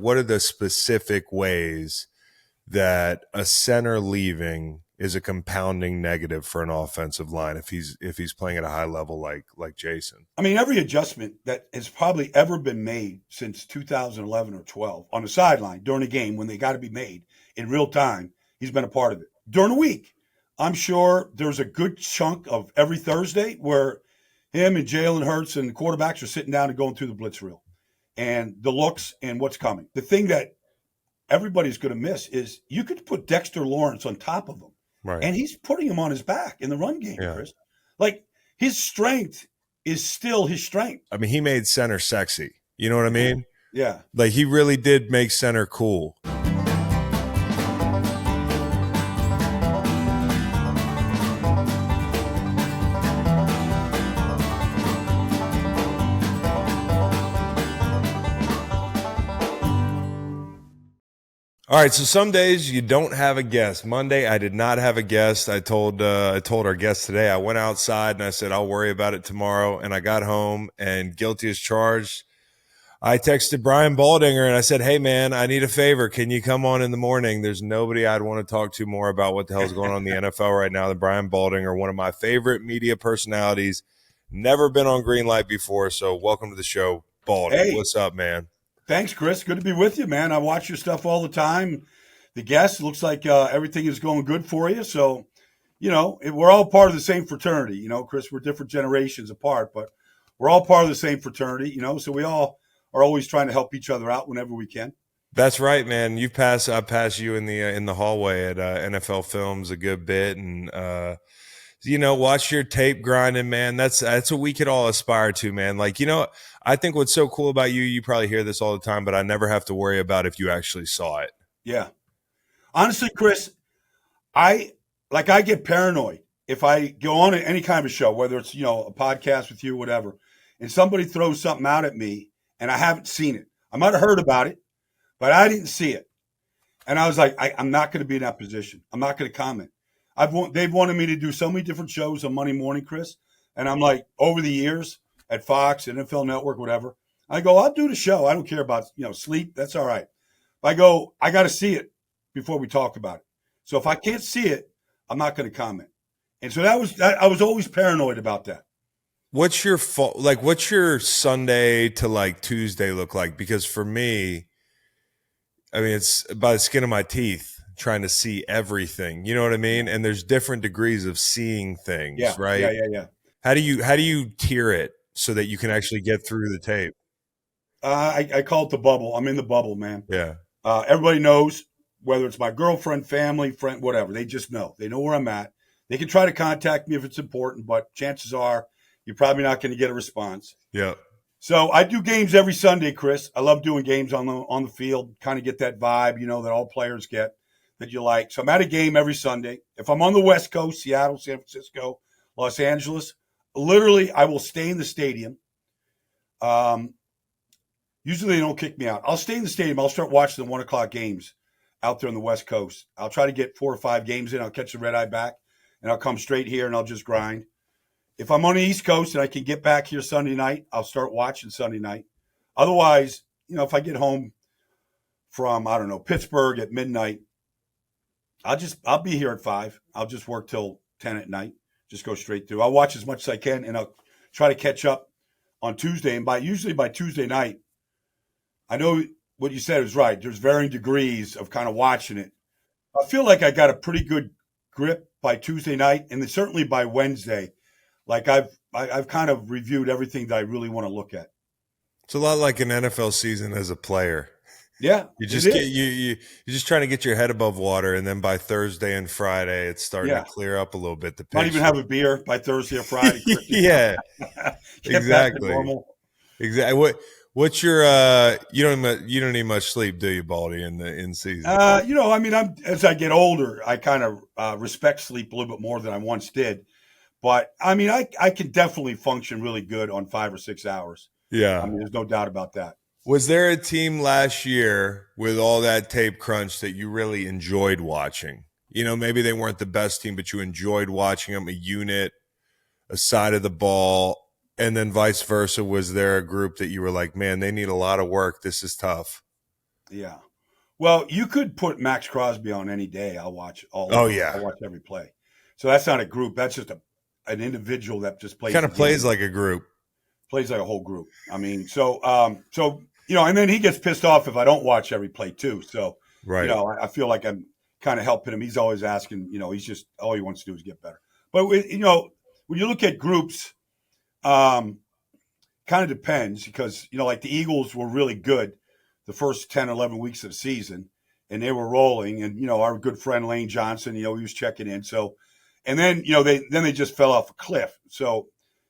What are the specific ways that a center leaving is a compounding negative for an offensive line if he's playing at a high level like Jason? I mean, every adjustment that has probably ever been made since 2011 or 12 on the sideline during a game when they got to be made in real time, he's been a part of it. During the week, I'm sure there's a good chunk of every Thursday where him and Jalen Hurts and the quarterbacks are sitting down and going through the blitz reel and the looks and what's coming. The thing that everybody's going to miss is you could put Dexter Lawrence on top of him. Right. And he's putting him on his back in the run game, Chris. Like, his strength is still his strength. I mean, he made center sexy. You know what I mean? Yeah. Like, he really did make center cool. All right, so some days you don't have a guest. Monday, I did not have a guest. I told our guest today, I went outside and I said, I'll worry about it tomorrow. And I got home and guilty as charged. I texted Brian Baldinger and I said, hey, man, I need a favor. Can you come on in the morning? There's nobody I'd want to talk to more about what the hell's going on in the NFL right now than Brian Baldinger, one of my favorite media personalities. Never been on Greenlight before, so welcome to the show, Baldy. Hey. What's up, man? Thanks, Chris. Good to be with you, man. I watch your stuff all the time. The guests, looks like everything is going good for you. So, we're all part of the same fraternity. Chris, we're different generations apart, but we're all part of the same fraternity, so we all are always trying to help each other out whenever we can. That's right, man. I passed you in the hallway at NFL Films a good bit, and watch your tape grinding, man. That's what we could all aspire to, man. Like, I think what's so cool about you probably hear this all the time, but I never have to worry about if you actually saw it. Yeah. Honestly, Chris, I get paranoid if I go on any kind of a show, whether it's, a podcast with you, whatever, and somebody throws something out at me and I haven't seen it. I might have heard about it, but I didn't see it. And I was like, I'm not going to be in that position. I'm not going to comment. They've wanted me to do so many different shows on Monday morning, Chris. And I'm like, over the years at Fox, NFL Network, whatever, I go, I'll do the show. I don't care about, sleep. That's all right. I go, I got to see it before we talk about it. So if I can't see it, I'm not going to comment. And so I was always paranoid about that. What's your what's your Sunday to Tuesday look like? Because for me, I mean, it's by the skin of my teeth trying to see everything. You know what I mean? And there's different degrees of seeing things, right? Yeah. How do you tier it so that you can actually get through the tape? I call it the bubble. I'm in the bubble, man. Yeah. Everybody knows, whether it's my girlfriend, family, friend, whatever. They just know. They know where I'm at. They can try to contact me if it's important, but chances are you're probably not going to get a response. Yeah. So I do games every Sunday, Chris. I love doing games on the field, kind of get that vibe, that all players get that you like. So I'm at a game every Sunday. If I'm on the West Coast, Seattle, San Francisco, Los Angeles, literally I will stay in the stadium. Usually they don't kick me out. I'll stay in the stadium. I'll start watching the 1:00 games out there on the West Coast. I'll try to get 4 or 5 games in. I'll catch the red eye back, and I'll come straight here, and I'll just grind. If I'm on the East Coast and I can get back here Sunday night, I'll start watching Sunday night. Otherwise, if I get home from, I don't know, Pittsburgh at midnight, I'll be here at 5. I'll just work till 10 at night. Just go straight through. I'll watch as much as I can, and I'll try to catch up on Tuesday. And usually by Tuesday night, I know what you said is right. There's varying degrees of kind of watching it. I feel like I got a pretty good grip by Tuesday night, and then certainly by Wednesday. Like I've kind of reviewed everything that I really want to look at. It's a lot like an NFL season as a player. Yeah, you're just trying to get your head above water, and then by Thursday and Friday, it's starting to clear up a little bit. Might even have a beer by Thursday or Friday. Yeah, exactly. Exactly. What's your you don't need much sleep, do you, Baldy, in season? As I get older, I kind of respect sleep a little bit more than I once did. But I can definitely function really good on 5 or 6 hours. Yeah, there's no doubt about that. Was there a team last year with all that tape crunch that you really enjoyed watching? Maybe they weren't the best team, but you enjoyed watching them, a unit, a side of the ball. And then vice versa, was there a group that you were like, man, they need a lot of work. This is tough? Yeah. Well, you could put Max Crosby on any day. I'll watch all of Oh them. I'll yeah, watch every play. So that's not a group. That's just an individual that just plays kind the of plays game. like a group. Plays like a whole group. I mean, so and then he gets pissed off if I don't watch every play too. So, Right. I feel like I'm kind of helping him. He's always asking. He's just all he wants to do is get better. But when you look at groups, um, kind of depends because like the Eagles were really good the first 10, 11 weeks of the season, and they were rolling. And our good friend Lane Johnson, he was checking in. So, and then they just fell off a cliff. So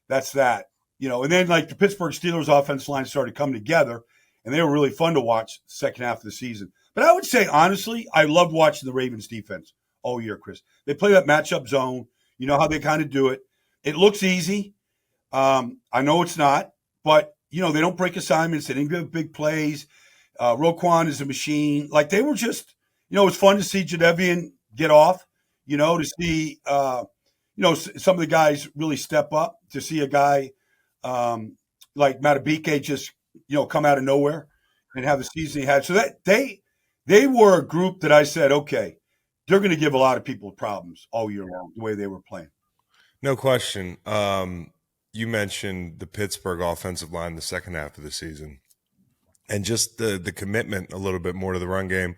that's that. And then like the Pittsburgh Steelers offensive line started coming together, and they were really fun to watch the second half of the season. But I would say honestly, I loved watching the Ravens defense all year, Chris. They play that matchup zone. You know how they kind of do it. It looks easy. I know it's not, but they don't break assignments. They didn't give big plays. Roquan is a machine. Like they were just, it was fun to see Jadeveon get off. To see, some of the guys really step up. To see a guy like Matabike just, come out of nowhere and have the season he had. So that they were a group that I said, okay, they're going to give a lot of people problems all year long the way they were playing. No question. You mentioned the Pittsburgh offensive line the second half of the season, and just the commitment a little bit more to the run game.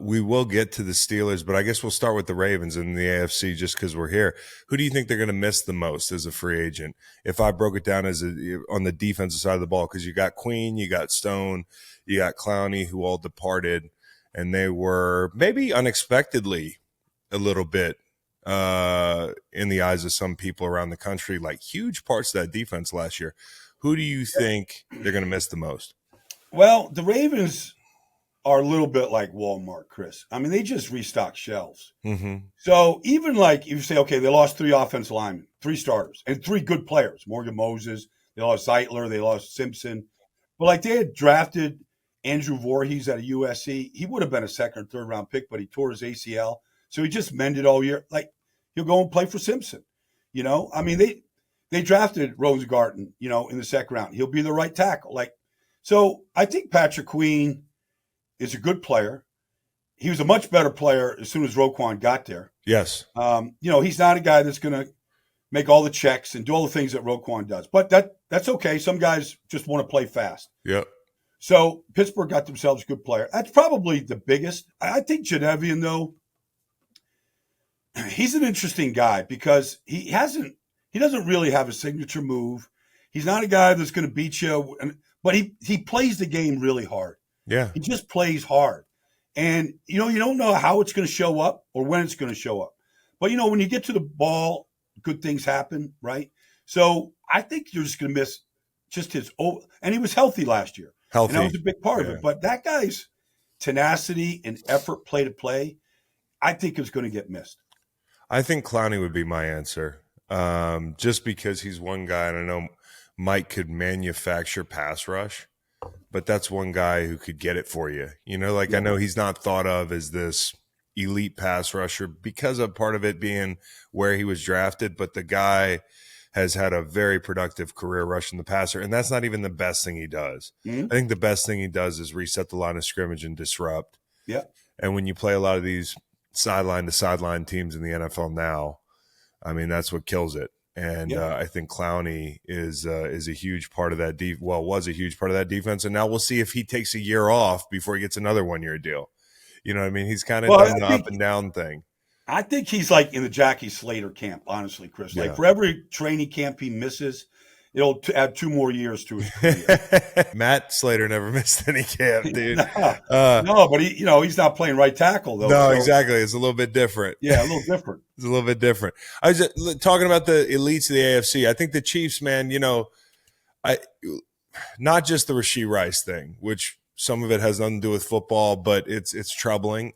We will get to the Steelers, but I guess we'll start with the Ravens in the AFC just because we're here. Who do you think they're going to miss the most as a free agent? If I broke it down on the defensive side of the ball, because you got Queen, you got Stone, you got Clowney, who all departed, and they were maybe unexpectedly a little bit in the eyes of some people around the country, like huge parts of that defense last year. Who do you think they're going to miss the most? Well, the Ravens are a little bit like Walmart, Chris. I mean, they just restock shelves. Mm-hmm. So even like you say, okay, they lost 3 offensive linemen, 3 starters, and 3 good players. Morgan Moses, they lost Zeitler, they lost Simpson. But like they had drafted Andrew Voorhees out of USC. He would have been a second or third round pick, but he tore his ACL. So he just mended all year. Like he'll go and play for Simpson. I mean, they drafted Rosengarten, in the second round. He'll be the right tackle. So I think Patrick Queen is a good player. He was a much better player as soon as Roquan got there. Yes. He's not a guy that's going to make all the checks and do all the things that Roquan does. But that's okay. Some guys just want to play fast. Yep. So Pittsburgh got themselves a good player. That's probably the biggest. I think Jadeveon, though, he's an interesting guy because he doesn't really have a signature move. He's not a guy that's going to beat you, but he plays the game really hard. Yeah. He just plays hard. And, you don't know how it's going to show up or when it's going to show up. But, when you get to the ball, good things happen, right? So I think you're just going to miss just and he was healthy last year. Healthy. And that was a big part of it. But that guy's tenacity and effort play to play, I think is going to get missed. I think Clowney would be my answer, just because he's one guy, and I know Mike could manufacture pass rush, but that's one guy who could get it for you. I know he's not thought of as this elite pass rusher because of part of it being where he was drafted, but the guy has had a very productive career rushing the passer, and that's not even the best thing he does. Mm-hmm. I think the best thing he does is reset the line of scrimmage and disrupt. Yeah. And when you play a lot of these sideline to sideline teams in the NFL now, I mean, that's what kills it. And I think Clowney is a huge part of that was a huge part of that defense. And now we'll see if he takes a year off before he gets another 1-year deal. You know what I mean? He's kind of done the up and down thing. I think he's like in the Jackie Slater camp, honestly, Chris. Like for every training camp he misses, it'll add 2 more years to his career. Matt Slater never missed any camp, dude. No, but he's not playing right tackle though. No, exactly. It's a little bit different. Yeah, a little different. It's a little bit different. I was just talking about the elites of the AFC. I think the Chiefs, man, not just the Rashee Rice thing, which some of it has nothing to do with football, but it's troubling.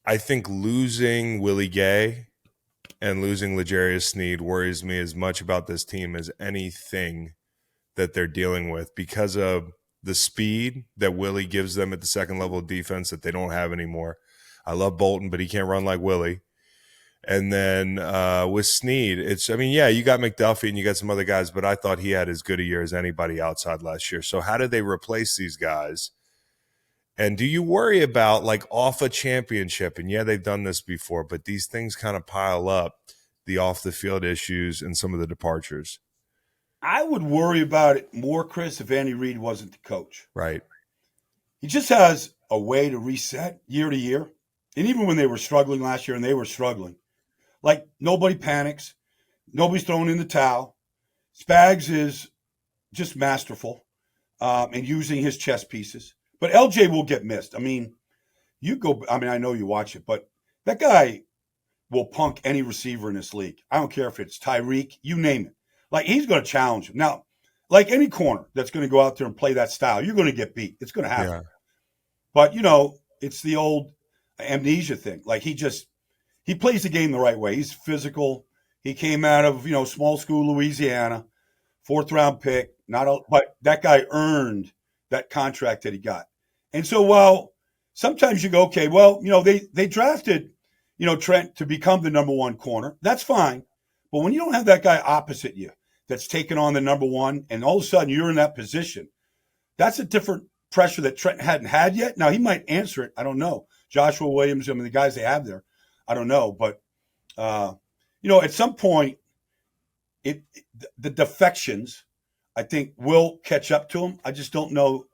I think losing Willie Gay and losing L'Jarius Sneed worries me as much about this team as anything that they're dealing with because of the speed that Willie gives them at the second level of defense that they don't have anymore. I love Bolton, but he can't run like Willie. And then with Snead, you got McDuffie and you got some other guys, but I thought he had as good a year as anybody outside last year. So how did they replace these guys? And do you worry about like off a championship? And yeah, they've done this before, but these things kind of pile up, the off the field issues and some of the departures. I would worry about it more, Chris, if Andy Reid wasn't the coach. Right. He just has a way to reset year to year. And even when they were struggling last year, and they were struggling, like nobody panics. Nobody's throwing in the towel. Spags is just masterful in using his chess pieces. But LJ will get missed. I mean, I know you watch it, but that guy will punk any receiver in this league. I don't care if it's Tyreek, you name it. Like, he's going to challenge him. Now, like any corner that's going to go out there and play that style, you're going to get beat. It's going to happen. Yeah. But, it's the old amnesia thing. Like, he plays the game the right way. He's physical. He came out of, small school Louisiana, 4th-round pick. But that guy earned that contract that he got. And so while sometimes you go, okay, well, they drafted, Trent to become the number one corner. That's fine. But when you don't have that guy opposite you that's taken on the number one, and all of a sudden you're in that position, that's a different pressure that Trent hadn't had yet. Now, he might answer it. I don't know. Joshua Williams, the guys they have there, I don't know. But, at some point, the defections, I think, will catch up to him. I just don't know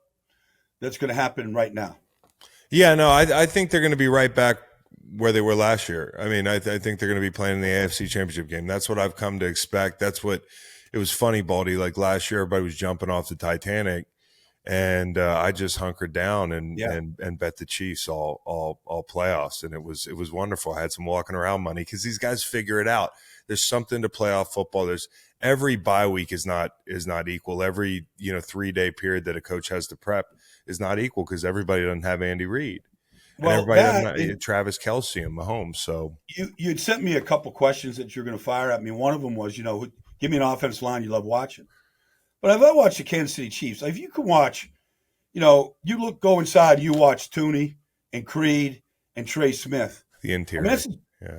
that's going to happen right now. Yeah, no, I think they're going to be right back where they were last year. I mean, I think they're going to be playing in the AFC Championship game. That's what I've come to expect. That's what – it was funny, Baldy. Like last year, everybody was jumping off the Titanic, and I just hunkered down and bet the Chiefs all playoffs, and it was wonderful. I had some walking around money because these guys figure it out. There's something to playoff football. There's every bye week is not equal. Every 3-day period that a coach has to prep is not equal because everybody doesn't have Andy Reid. And everybody doesn't Travis Kelce and Mahomes. So you'd sent me a couple questions that you're going to fire at me. One of them was, give me an offensive line you love watching. But if I watch the Kansas City Chiefs, if you can watch, go inside, you watch Tooney and Creed and Trey Smith. The interior.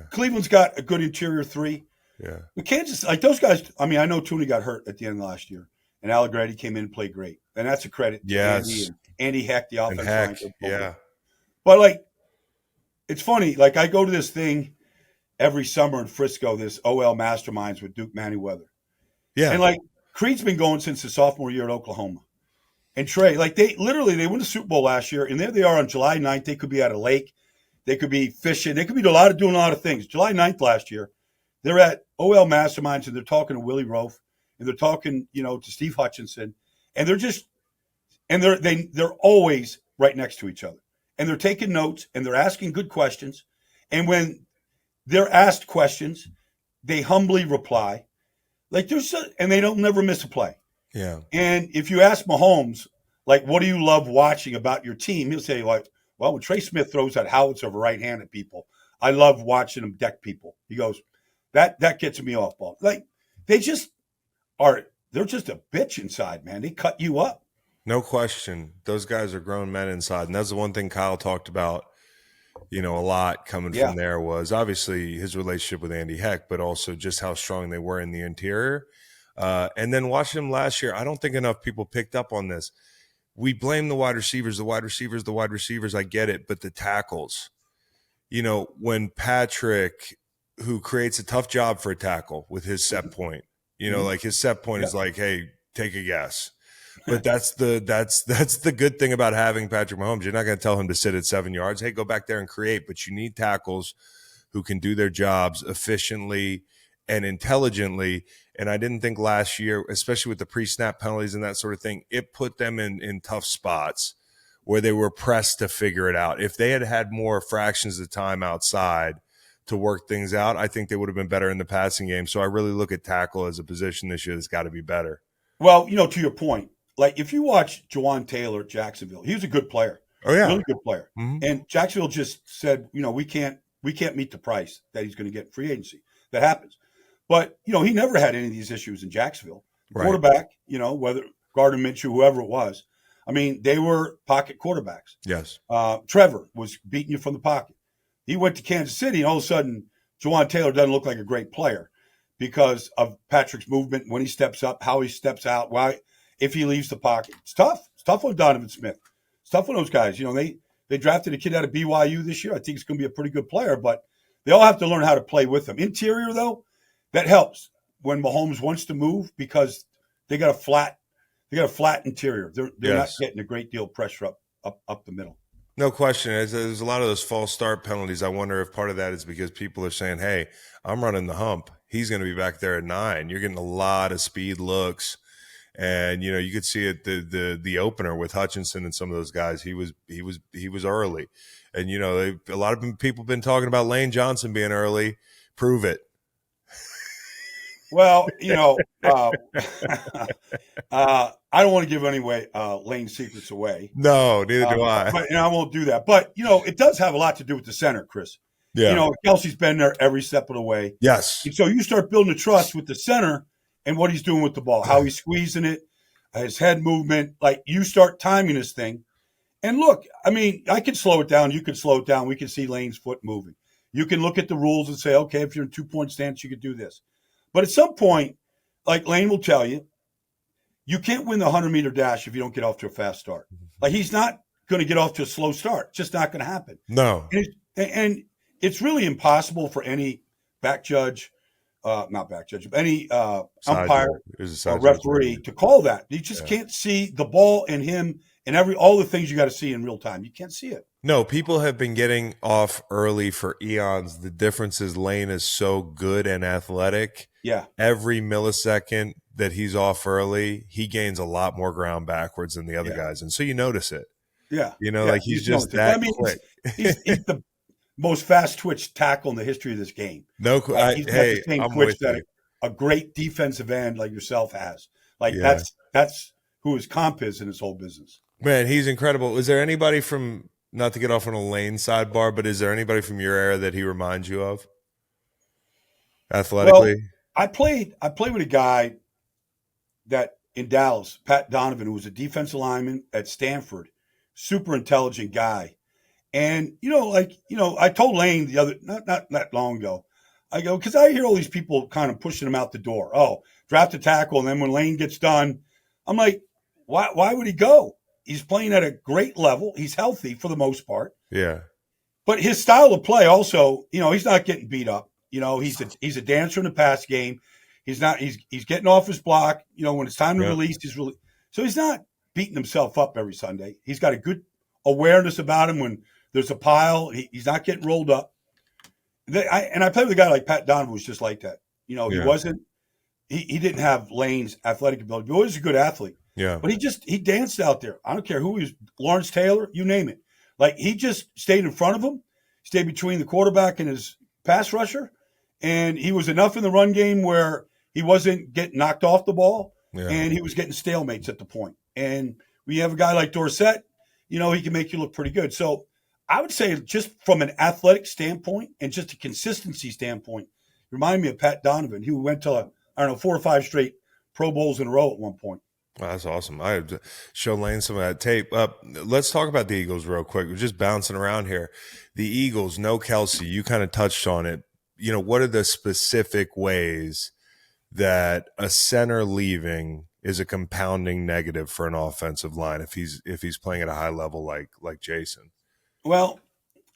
Cleveland's got a good interior three. Yeah. But Kansas, like those guys, I know Tooney got hurt at the end of last year, and Allegretti came in and played great. And that's a credit to Andy and Andy Heck, the offensive line. Yeah. But, it's funny. Like, I go to this thing every summer in Frisco, this OL Masterminds with Duke Manyweather. Yeah. And, Creed's been going since his sophomore year at Oklahoma. And Trey, they won the Super Bowl last year, and there they are on July 9th. They could be at a lake. They could be fishing. They could be doing a lot of things. July 9th last year, they're at OL Masterminds, and they're talking to Willie Rofe, and they're talking, to Steve Hutchinson. And they're always right next to each other. And they're taking notes, and they're asking good questions. And when they're asked questions, they humbly reply. And they don't never miss a play. Yeah. And if you ask Mahomes, what do you love watching about your team? He'll say, when Trey Smith throws that howitzer of a right hand at people, I love watching him deck people. He goes, that gets me off ball. They're just a bitch inside, man. They cut you up. No question. Those guys are grown men inside. And that's the one thing Kyle talked about, a lot coming from there was obviously his relationship with Andy Heck, but also just how strong they were in the interior. And then watching them last year, I don't think enough people picked up on this. We blame the wide receivers. I get it. But the tackles, when Patrick, who creates a tough job for a tackle with his set point, his set point is hey, take a guess. But that's the good thing about having Patrick Mahomes. You're not going to tell him to sit at 7 yards. Hey, go back there and create. But you need tackles who can do their jobs efficiently and intelligently. And I didn't think last year, especially with the pre-snap penalties and that sort of thing, it put them in tough spots where they were pressed to figure it out. If they had had more fractions of time outside to work things out, I think they would have been better in the passing game. So I really look at tackle as a position this year that's got to be better. Well, to your point, if you watch Jawan Taylor at Jacksonville, he was a good player. Oh, yeah. Really good player. Mm-hmm. And Jacksonville just said, we can't meet the price that he's going to get in free agency. That happens. But, he never had any of these issues in Jacksonville. Right. Quarterback, whether Gardner Minshew, whoever it was, they were pocket quarterbacks. Yes. Trevor was beating you from the pocket. He went to Kansas City, and all of a sudden Jawan Taylor doesn't look like a great player because of Patrick's movement, when he steps up, how he steps out, why if he leaves the pocket. It's tough. It's tough on Donovan Smith. It's tough on those guys. They drafted a kid out of BYU this year. I think he's going to be a pretty good player, but they all have to learn how to play with him. Interior, though, that helps when Mahomes wants to move because they got a flat interior. They're not getting a great deal of pressure up the middle. No question. There's a lot of those false start penalties. I wonder if part of that is because people are saying, hey, I'm running the hump. He's going to be back there at 9. You're getting a lot of speed looks. And, you could see it, the opener with Hutchinson and some of those guys, he was early. And, a lot of people have been talking about Lane Johnson being early. Prove it. Well, I don't want to give Lane's secrets away. No, neither do I. And I won't do that. But, it does have a lot to do with the center, Chris. Yeah. Kelce's been there every step of the way. Yes. And so you start building a trust with the center and what he's doing with the ball, how he's squeezing it, his head movement. Like, you start timing this thing. And look, I can slow it down. You can slow it down. We can see Lane's foot moving. You can look at the rules and say, okay, if you're in 2-point stance, you could do this. But at some point, like Lane will tell you, you can't win the 100-meter dash if you don't get off to a fast start. Like, he's not going to get off to a slow start. It's just not going to happen. No. And it's really impossible for any any umpire or referee to call that. You just can't see the ball and him and all the things you got to see in real time. You can't see it. No, people have been getting off early for eons. The difference is Lane is so good and athletic. Yeah. Every millisecond that he's off early, he gains a lot more ground backwards than the other guys. And so you notice it. Yeah. Like he's just that quick. He's the most fast twitch tackle in the history of this game. No, he's got the same twitch that a great defensive end like yourself has. Like, that's who his comp is in his whole business. Man, he's incredible. Is there anybody from, not to get off on a Lane sidebar, but is there anybody from your era that he reminds you of athletically? Well, I played with a guy that in Dallas, Pat Donovan, who was a defensive lineman at Stanford, super intelligent guy. And, I told Lane not that long ago, I go, because I hear all these people kind of pushing him out the door. Oh, draft a tackle. And then when Lane gets done, I'm like, why would he go? He's playing at a great level. He's healthy for the most part. Yeah. But his style of play also, he's not getting beat up. He's a dancer in the pass game. He's getting off his block. When it's time to release, so he's not beating himself up every Sunday. He's got a good awareness about him when there's a pile. He's not getting rolled up. I played with a guy like Pat Donovan who was just like that. He wasn't. He didn't have Lane's athletic ability. But he was a good athlete. Yeah. But he danced out there. I don't care who he was. Lawrence Taylor, you name it. Like, he just stayed in front of him, stayed between the quarterback and his pass rusher, and he was enough in the run game where he wasn't getting knocked off the ball, and he was getting stalemates at the point. And when you have a guy like Dorsett, he can make you look pretty good. So I would say, just from an athletic standpoint and just a consistency standpoint, remind me of Pat Donovan, who went to, 4 or 5 straight Pro Bowls in a row at one point. Oh, that's awesome. I have show Lane some of that tape. Let's talk about the Eagles real quick. We're just bouncing around here. The Eagles, no Kelce. You kind of touched on it. What are the specific ways that a center leaving is a compounding negative for an offensive line if he's playing at a high level like Jason? Well,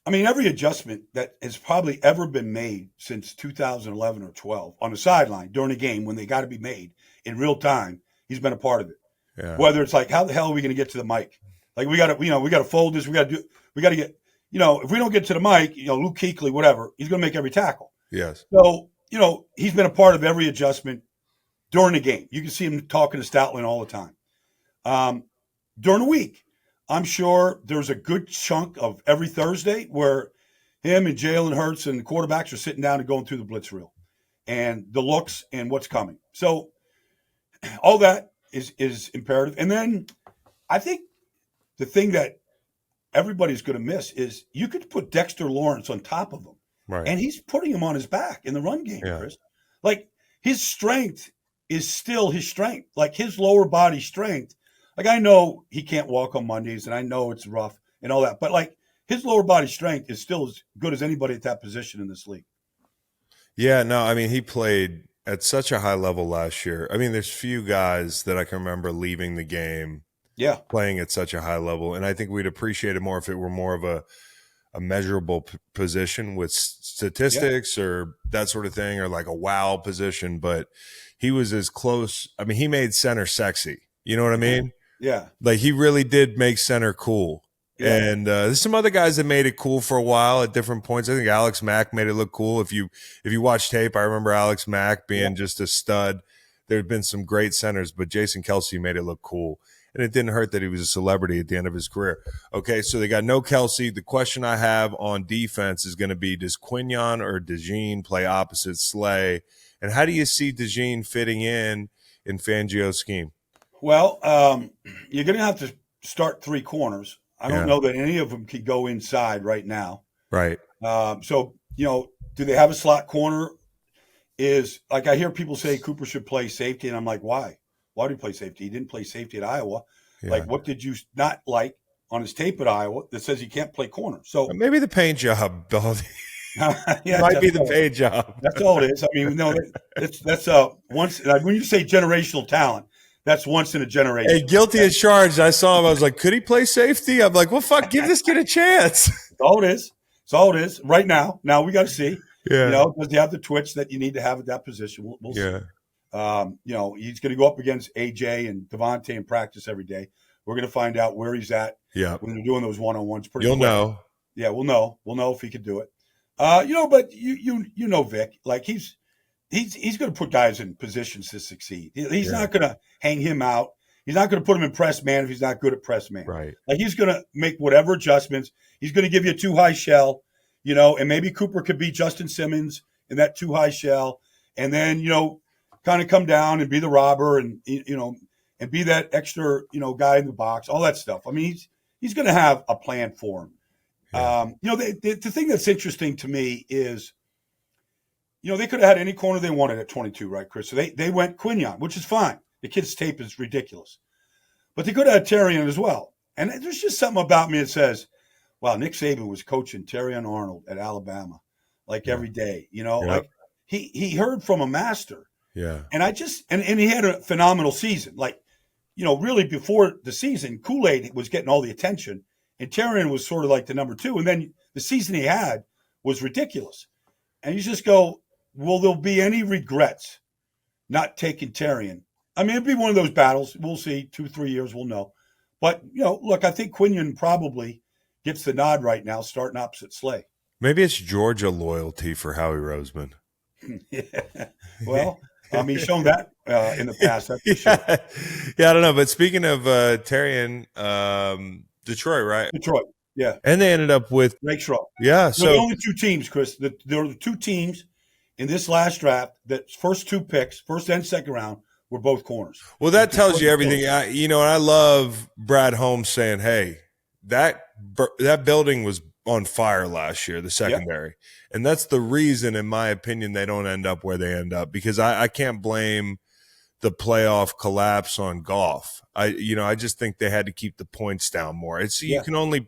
every adjustment that has probably ever been made since 2011 or 12 on the sideline during a game when they got to be made in real time, he's been a part of it. Yeah. Whether it's like, how the hell are we going to get to the mic? Like, we got to fold this. We got to get, if we don't get to the mic, Luke Kuechly, whatever, he's going to make every tackle. Yes. So, he's been a part of every adjustment during the game. You can see him talking to Stoutland all the time. During the week, I'm sure there's a good chunk of every Thursday where him and Jalen Hurts and the quarterbacks are sitting down and going through the blitz reel and the looks and what's coming. So all that is imperative. And then I think the thing that everybody's going to miss is you could put Dexter Lawrence on top of him. Right. And he's putting him on his back in the run game, Chris. Like, his strength is still his strength. Like, his lower body strength. Like, I know he can't walk on Mondays, and I know it's rough and all that. But, like, his lower body strength is still as good as anybody at that position in this league. Yeah, no, I mean, he played at such a high level last year. I mean, there's few guys that I can remember leaving the game Yeah, playing at such a high level. And I think we'd appreciate it more if it were more of a measurable position with yeah, statistics or that sort of thing, or like a wow position. But he was as close. I mean, he made center sexy. You know what I mean? yeah, Like he really did make center cool. yeah, And there's some other guys that made it cool for a while at different points. I think Alex Mack made it look cool. If you watch tape, I remember Alex Mack yeah. being just a stud. There had been some great centers, but Jason Kelce made it look cool. And it didn't hurt that he was a celebrity at the end of his career. Okay, so they got no Kelce. The question I have on defense is going to be, does Quignon or DeJean play opposite Slay? And how do you see DeJean fitting in Fangio's scheme? Well, you're going to have to start three corners. I don't Yeah, know that any of them could go inside right now. right. So, do they have a slot corner? Is like I hear people say Cooper should play safety, and I'm like, why? Why do he play safety? He didn't play safety at Iowa. Yeah. Like, what did you not like on his tape at Iowa that says he can't play corner? So, Maybe the paint job, Baldy. yeah, Might be the paint job. that's all it is. I mean, no, that's once when you say generational talent, that's once in a Hey, generation. guilty as charged. I saw him. I was like, could he play safety? I'm like, well, fuck, give this kid a chance. That's all it is. That's all it is. Right now, we got to see. Yeah. Does he have the twitch that you need to have at that position? We'll see. Yeah. He's going to go up against AJ and Devontae in practice every day. We're going to find out where he's at Yeah. when they're doing those one-on-ones. Pretty You'll quick. know. Yeah, we'll know. We'll know if he could do it. But you know Vic, like he's going to put guys in positions to succeed. He's not going to hang him out. He's not going to put him in press man if he's not good at press man. Right. Like he's going to make whatever adjustments. He's going to give you a too high shell, and maybe Cooper could be Justin Simmons in that too high shell, and then kind of come down and be the robber, and and be that extra guy in the box, all that stuff. I mean, he's going to have a plan for him. Yeah. The thing that's interesting to me is, they could have had any corner they wanted at 22, right, Chris? So they went Quignon, which is fine. The kid's tape is ridiculous. But they could have had Terrion as well. And there's just something about me that says, wow, Nick Saban was coaching Terrion Arnold at Alabama, like every day, like he heard from a master. Yeah. And and he had a phenomenal season. Like, really before the season, Kool-Aid was getting all the attention. And Terrion was sort of like the number two. And then the season he had was ridiculous. And you just go, will there be any regrets not taking Terrion? I mean, it'd be one of those battles. We'll see. 2-3 years, we'll know. But, look, I think Quignon probably gets the nod right now, starting opposite Slay. Maybe it's Georgia loyalty for Howie Roseman. Yeah. Well, he's shown that in the past. That's for sure. Yeah, I don't know. But speaking of Terrion, Detroit, right? Detroit. Yeah. And they ended up with Drake Schrock. yeah. So the So only two teams, Chris. There were the two teams in this last draft that first two picks, first and second round, were both corners. well, that tells you everything. And I love Brad Holmes saying, "Hey, that building was on fire last year, the secondary, and that's the reason, in my opinion, they don't end up where they end up. Because I can't blame the playoff collapse on Goff. I just think they had to keep the points down more. You can only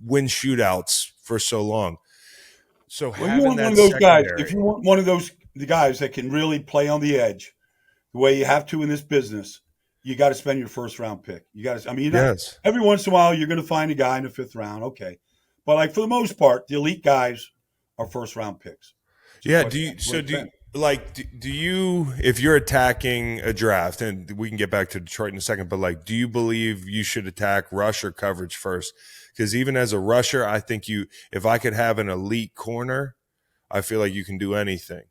win shootouts for so long. So Well, you having want that one of those guys. secondary, If you want one of the guys that can really play on the edge, the way you have to in this business, you got to spend your first round pick. You got to. I mean, yes, every once in a while you're going to find a guy in the fifth round, okay, but like for the most part, the elite guys are first round picks. yeah. Do you if you're attacking a draft, and we can get back to Detroit in a second, but like, do you believe you should attack rush or coverage first? Because even as a rusher, I think if I could have an elite corner, I feel like you can do anything.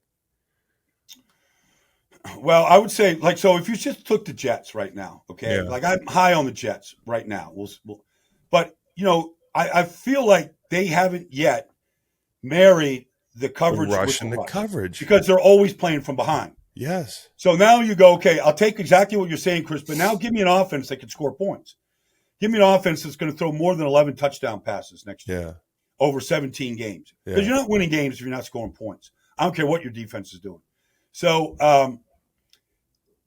Well, I would say so. If you just took the Jets right now, okay, Yeah. like I'm high on the Jets right now. But I feel like they haven't yet married the coverage The rush with and the rush coverage. because they're always playing from behind. Yes. So now you go, okay, I'll take exactly what you're saying, Chris, but now give me an offense that can score points. Give me an offense that's going to throw more than 11 touchdown passes next year Yeah. over 17 games. Because Yeah. you're not winning games if you're not scoring points. I don't care what your defense is doing. So,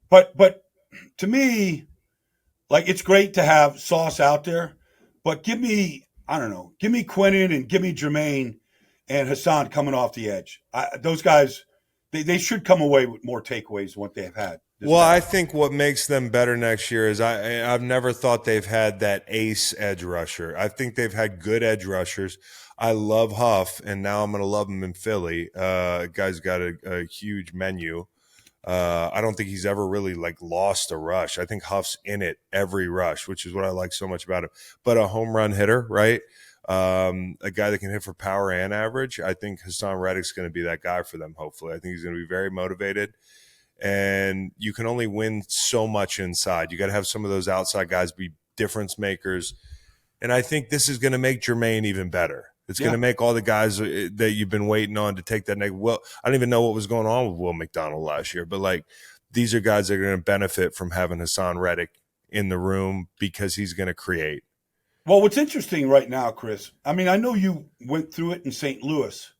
but to me, like it's great to have Sauce out there, but give me Quentin and give me Jermaine and Hassan coming off the edge. Those guys, they should come away with more takeaways than what they've had. Well, I think what makes them better next year is I've never thought they've had that ace edge rusher. I think they've had good edge rushers. I love Huff, and now I'm going to love him in Philly. Guy's got a huge menu. I don't think he's ever really like lost a rush. I think Huff's in it every rush, which is what I like so much about him. But a home run hitter, right? A guy that can hit for power and average. I think Hassan Reddick's going to be that guy for them, hopefully. I think he's going to be very motivated. And you can only win so much inside. You got to have some of those outside guys be difference makers. And I think this is going to make Jermaine even better. It's going to make all the guys that you've been waiting on to take that next. Well, I don't even know what was going on with Will McDonald last year, but like these are guys that are going to benefit from having Hassan Reddick in the room because he's going to create. Well, what's interesting right now, Chris, I mean, I know you went through it in St. Louis,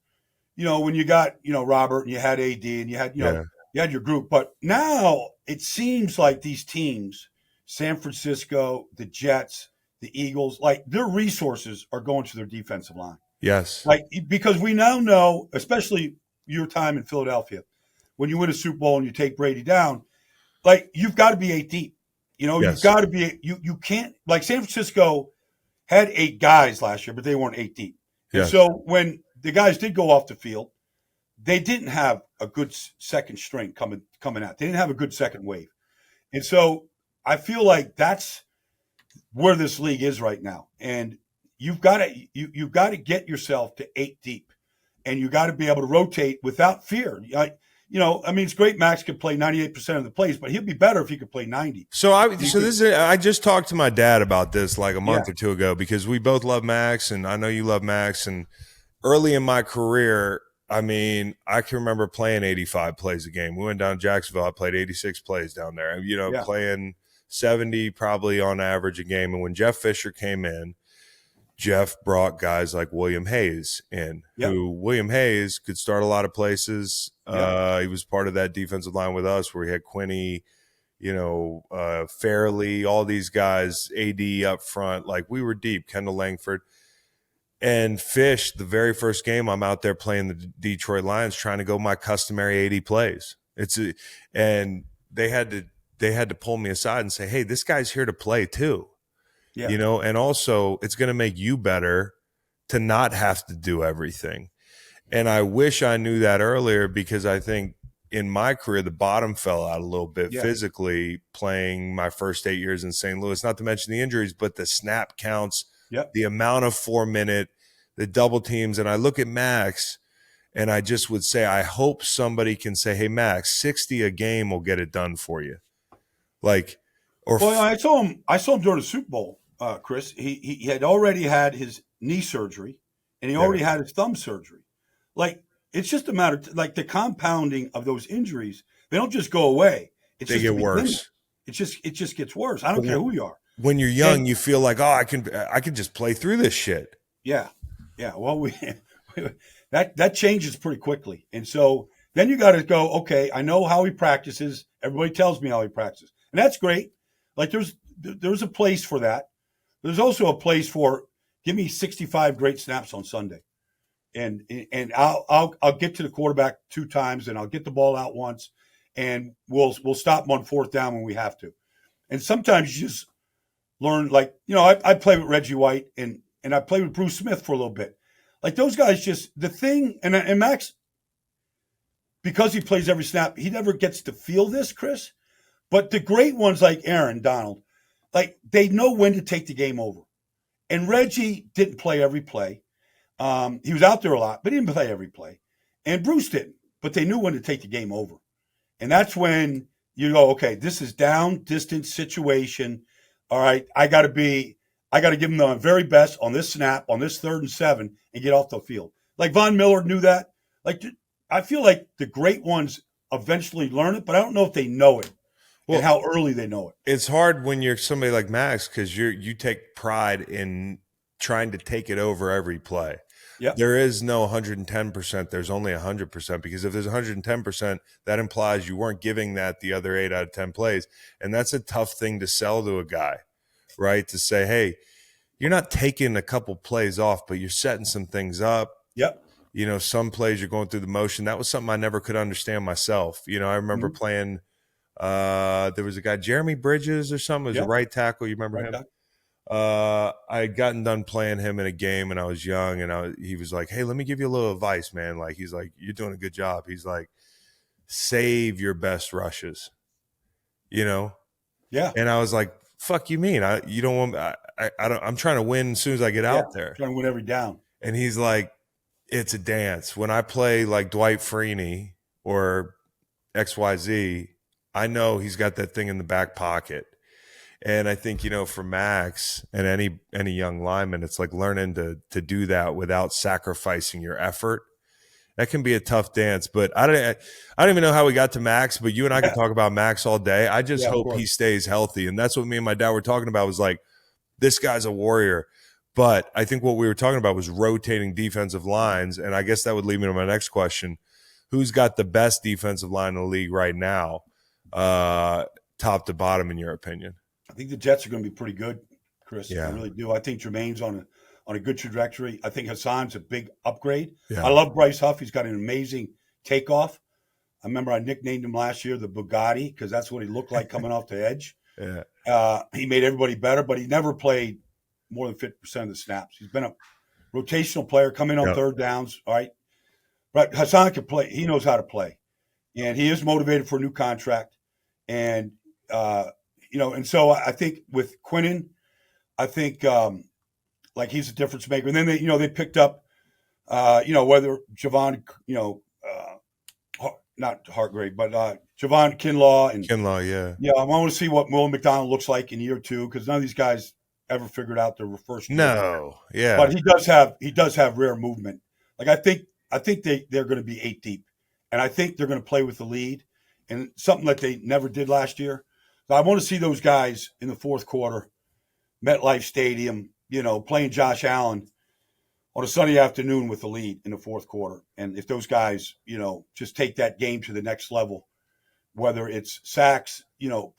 when you got, Robert and you had AD and you had, you had your group, but now it seems like these teams, San Francisco, the Jets, the Eagles, like their resources are going to their defensive line. Yes. Like, because we now know, especially your time in Philadelphia, when you win a Super Bowl and you take Brady down, like you've got to be 8 deep. You've got to be, you can't, like San Francisco had 8 guys last year, but they weren't 8 deep. And so when the guys did go off the field, they didn't have a good second string coming out. They didn't have a good second wave. And so I feel like that's where this league is right now. And you've got to get yourself to 8 deep, and you got to be able to rotate without fear. It's great Max could play 98% of the plays, but he'd be better if he could play 90. I just talked to my dad about this like a month or two ago because we both love Max, and I know you love Max. And early in my career, I mean, I can remember playing 85 plays a game. We went down to Jacksonville. I played 86 plays down there, playing 70 probably on average a game. And when Jeff Fisher came in, Jeff brought guys like William Hayes in, who William Hayes could start a lot of places. He was part of that defensive line with us where he had Quinney, Fairley, all these guys, AD up front. Like we were deep, Kendall Langford. And Fish, the very first game I'm out there playing the Detroit Lions, trying to go my customary 80 plays. And they had to pull me aside and say, hey, this guy's here to play too. And also it's going to make you better to not have to do everything. And I wish I knew that earlier because I think in my career, the bottom fell out a little bit physically playing my first 8 years in St. Louis, not to mention the injuries, but the snap counts, the amount of 4-minute, the double teams. And I look at Max and I just would say, I hope somebody can say, hey, Max, 60 a game will get it done for you. I saw him during the Super Bowl, Chris. He had already had his knee surgery and he already had his thumb surgery. Like, it's just a matter of, like, the compounding of those injuries. They don't just go away. They get worse. It just gets worse. I don't care who you are. When you're young, you feel like, I can just play through this shit. Yeah. Well, that changes pretty quickly, and so then you got to go. Okay, I know how he practices. Everybody tells me how he practices, and that's great. Like there's a place for that. There's also a place for give me 65 great snaps on Sunday, and I'll get to the quarterback 2 times, and I'll get the ball out once, and we'll stop him on 4th down when we have to. And sometimes you just learn, like, I play with Reggie White and I played with Bruce Smith for a little bit. Like those guys just, the thing, and Max, because he plays every snap, he never gets to feel this, Chris. But the great ones like Aaron Donald, like they know when to take the game over. And Reggie didn't play every play. He was out there a lot, but he didn't play every play. And Bruce didn't, but they knew when to take the game over. And that's when you go, okay, this is down, distance situation. All right, I got to give them the very best on this snap, on this 3rd and 7, and get off the field. Like Von Miller knew that. Like I feel like the great ones eventually learn it, but I don't know if they know it and how early they know it. It's hard when you're somebody like Max because you take pride in trying to take it over every play. Yep. There is no 110%. There's only 100% because if there's 110%, that implies you weren't giving that the other 8 out of 10 plays. And that's a tough thing to sell to a guy, right? To say, hey, you're not taking a couple plays off, but you're setting some things up. Yep. some plays you're going through the motion. That was something I never could understand myself. I remember playing. There was a guy, Jeremy Bridges or something. It was a right tackle. You remember him? I had gotten done playing him in a game, and I was young, and he was like, "Hey, let me give you a little advice, man." Like, he's like, "You're doing a good job." He's like, "Save your best rushes," Yeah. And I was like, "Fuck you mean? You don't want? I don't. I'm trying to win as soon as I get out there. Trying to win every down." And he's like, "It's a dance. When I play like Dwight Freeney or XYZ, I know he's got that thing in the back pocket." And I think, for Max and any young lineman, it's like learning to do that without sacrificing your effort. That can be a tough dance, but I don't even know how we got to Max, but you and I can talk about Max all day. I just hope he stays healthy. And that's what me and my dad were talking about, was like, this guy's a warrior. But I think what we were talking about was rotating defensive lines. And I guess that would lead me to my next question. Who's got the best defensive line in the league right now, top to bottom, in your opinion? I think the Jets are going to be pretty good, Chris. Yeah. I really do. I think Jermaine's on a good trajectory. I think Hassan's a big upgrade. Yeah. I love Bryce Huff. He's got an amazing takeoff. I remember I nicknamed him last year the Bugatti, because that's what he looked like coming off the edge. Yeah. He made everybody better, but he never played more than 50% of the snaps. He's been a rotational player, come in on third downs, all right? But Hassan can play. He knows how to play. And he is motivated for a new contract. And, and so I think with Quinnen, I think like he's a difference maker. And then they picked up, whether Javon, not Hargrave, but Javon Kinlaw and Kinlaw, yeah. Yeah, I want to see what Will McDonald looks like in year 2, because none of these guys ever figured out their first year. No, yeah. But he does have rare movement. Like I think they're going to be 8 deep, and I think they're going to play with the lead, and something that they never did last year. So I want to see those guys in the fourth quarter, MetLife Stadium, playing Josh Allen on a sunny afternoon with the lead in the fourth quarter. And if those guys, just take that game to the next level, whether it's sacks,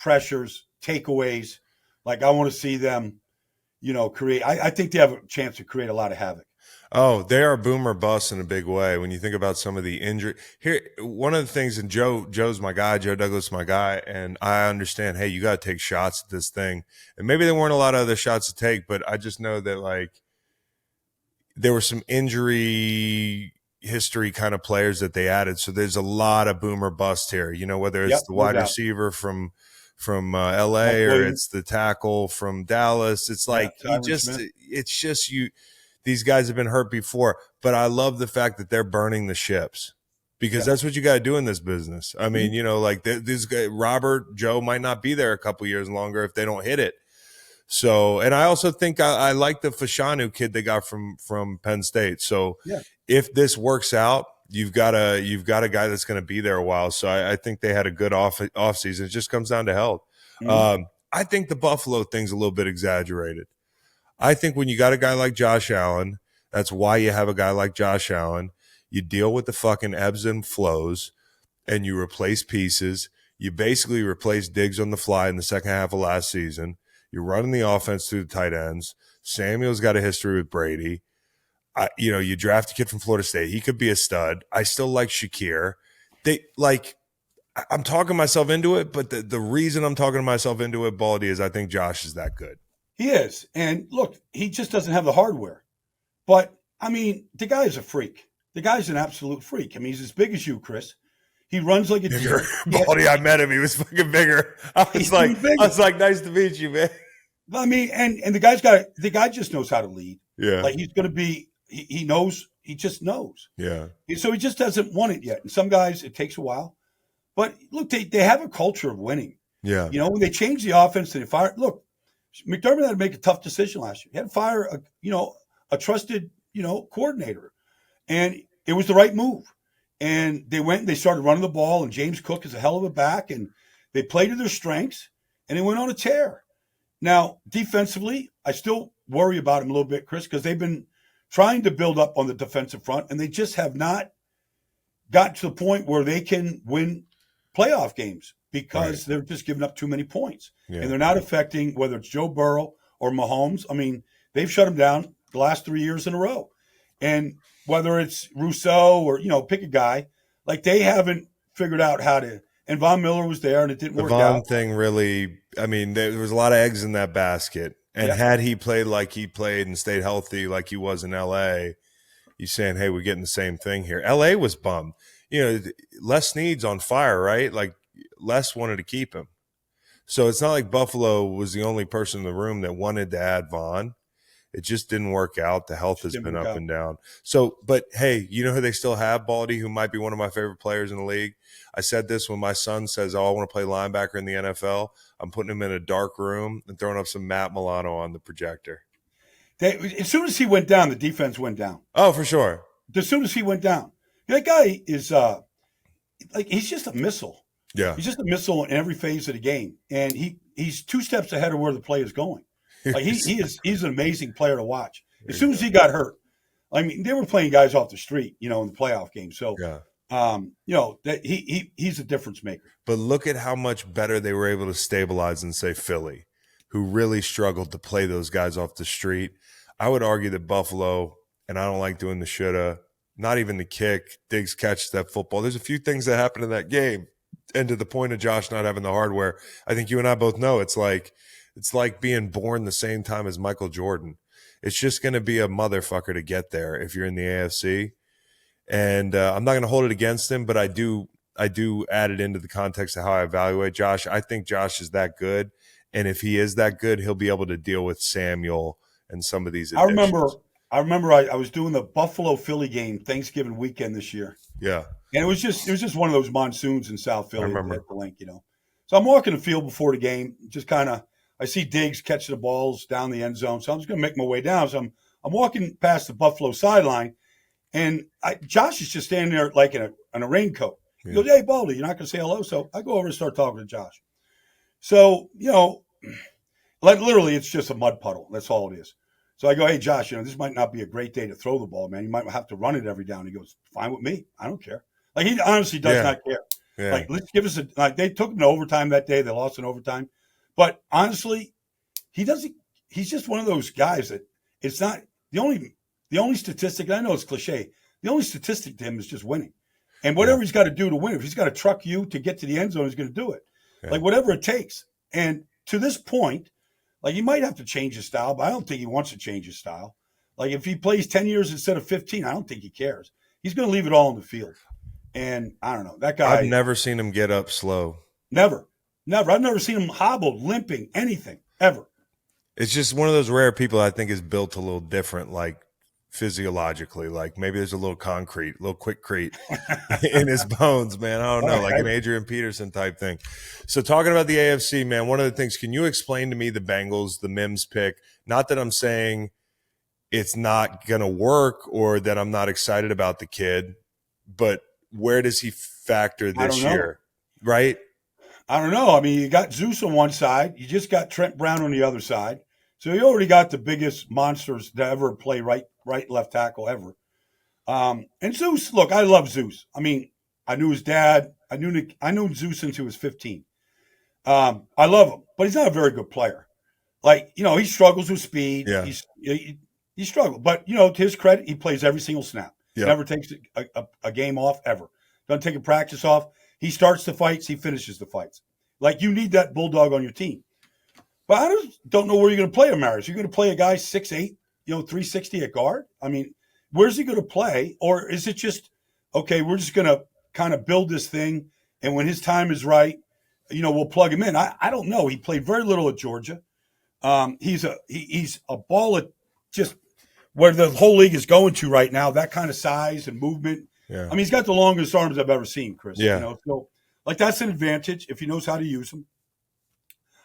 pressures, takeaways, like I want to see them, create. I think they have a chance to create a lot of havoc. Oh, they are boom or bust in a big way. When you think about some of the injury here, one of the things, and Joe's my guy, Joe Douglas, my guy. And I understand, hey, you got to take shots at this thing. And maybe there weren't a lot of other shots to take, but I just know that like there were some injury history kind of players that they added. So there's a lot of boom or bust here, whether it's the wide receiver from LA or it's the tackle from Dallas. It's like, these guys have been hurt before, but I love the fact that they're burning the ships, because that's what you got to do in this business. I mean, like this guy, Robert, Joe might not be there a couple years longer if they don't hit it. So, and I also think I like the Fashanu kid they got from Penn State. So if this works out, you've got a guy that's going to be there a while. So I think they had a good off season. It just comes down to health. I think the Buffalo thing's a little bit exaggerated. I think when you got a guy like Josh Allen, that's why you have a guy like Josh Allen. You deal with the fucking ebbs and flows, and you replace pieces. You basically replace Diggs on the fly in the second half of last season. You're running the offense through the tight ends. Samuel's got a history with Brady. You draft a kid from Florida State. He could be a stud. I still like Shakir. I'm talking myself into it, but the reason I'm talking myself into it, Baldy, is I think Josh is that good. He is. And look, he just doesn't have the hardware. But, I mean, the guy is a freak. The guy's an absolute freak. I mean, he's as big as you, Chris. He runs like a deer. Baldy, I met him. He was fucking bigger. I was like, nice to meet you, man. I mean, and the guy just knows how to lead. Yeah. Like he's going to be, he knows, he just knows. Yeah. So he just doesn't want it yet. And some guys, it takes a while. But look, they have a culture of winning. Yeah. When they change the offense and they fire, look, McDermott had to make a tough decision last year. He had to fire a trusted, coordinator. And it was the right move. And they went and they started running the ball, and James Cook is a hell of a back, and they played to their strengths, and they went on a tear. Now, defensively, I still worry about them a little bit, Chris, because they've been trying to build up on the defensive front, and they just have not got to the point where they can win playoff games because they're just giving up too many points. Yeah. And they're not affecting whether it's Joe Burrow or Mahomes. I mean, they've shut them down the last 3 years in a row. And whether it's Rousseau or, pick a guy, like they haven't figured out how to. And Von Miller was there, and it didn't The work out. Vaughn thing really, I mean, there was a lot of eggs in that basket. And Yeah. had he played like he played and stayed healthy like he was in LA, you're saying, hey, we're getting the same thing here. LA was bummed. Les Snead's on fire, right? Like Les wanted to keep him. So it's not like Buffalo was the only person in the room that wanted to add Vaughn. It just didn't work out. The health has been up and down. So, but hey, you know who they still have, Baldy, who might be one of my favorite players in the league? I said this when my son says, oh, I want to play linebacker in the NFL. I'm putting him in a dark room and throwing up some Matt Milano on the projector. As soon as he went down, the defense went down. Oh, for sure. As soon as he went down. That guy is he's just a missile. Yeah. He's just a missile in every phase of the game. And he's 2 steps ahead of where the play is going. Like he's an amazing player to watch. As soon as he got hurt, I mean, they were playing guys off the street, in the playoff game. So, that he's a difference maker. But look at how much better they were able to stabilize than, say, Philly, who really struggled to play those guys off the street. I would argue that Buffalo, and I don't like doing the shoulda, not even the kick, Diggs catches that football. There's a few things that happen in that game. And to the point of Josh not having the hardware, I think you and I both know it's like being born the same time as Michael Jordan. It's just going to be a motherfucker to get there if you're in the AFC. And I'm not going to hold it against him, but I do add it into the context of how I evaluate Josh. I think Josh is that good. And if he is that good, he'll be able to deal with Samuel and some of these additions. I remember I was doing the Buffalo-Philly game Thanksgiving weekend this year. Yeah. And it was just one of those monsoons in South Philly at the link, So I'm walking the field before the game, just kind of I see Diggs catching the balls down the end zone, so I'm just going to make my way down. So I'm walking past the Buffalo sideline, and Josh is just standing there like in a raincoat. He goes, "Hey, Baldy, you're not going to say hello?" So I go over and start talking to Josh. So like literally, it's just a mud puddle. That's all it is. So I go, "Hey, Josh, this might not be a great day to throw the ball, man. You might have to run it every down." He goes, "Fine with me. I don't care." Like he honestly does not care. Yeah. Like, let's give us they took him to overtime that day. They lost in overtime. But honestly, he doesn't. He's just one of those guys that it's not the only statistic. And I know it's cliche. The only statistic to him is just winning, and whatever he's got to do to win. If he's got to truck you to get to the end zone, he's going to do it. Yeah. Like whatever it takes. And to this point, like he might have to change his style, but I don't think he wants to change his style. Like if he plays 10 years instead of 15, I don't think he cares. He's going to leave it all in the field. And I don't know that guy. I've never seen him get up slow. Never. I've never seen him hobbled, limping, anything, ever. It's just one of those rare people I think is built a little different, like physiologically. Like maybe there's a little quickcrete in his bones, man. I don't know, like an Adrian Peterson type thing. So talking about the AFC, man, one of the things, can you explain to me the Bengals, the Mims pick? Not that I'm saying it's not going to work or that I'm not excited about the kid, but where does he factor this year, right? I don't know. I mean, you got Zeus on one side. You just got Trent Brown on the other side. So you already got the biggest monsters to ever play right, left tackle ever. And Zeus, look, I love Zeus. I mean, I knew his dad. I knew Zeus since he was 15. I love him, but he's not a very good player. Like, he struggles with speed. Yeah. He struggled. But, to his credit, he plays every single snap. Yeah. Never takes a game off ever. Doesn't take a practice off. He starts the fights. He finishes the fights. Like, you need that bulldog on your team. But I don't know where you're going to play him, Maris. You're going to play a guy 6'8", 360 at guard? I mean, where's he going to play? Or is it just, okay, we're just going to kind of build this thing, and when his time is right, we'll plug him in. I don't know. He played very little at Georgia. He's a ball at just where the whole league is going to right now, that kind of size and movement. Yeah. I mean, he's got the longest arms I've ever seen, Chris. Yeah. So like that's an advantage if he knows how to use them.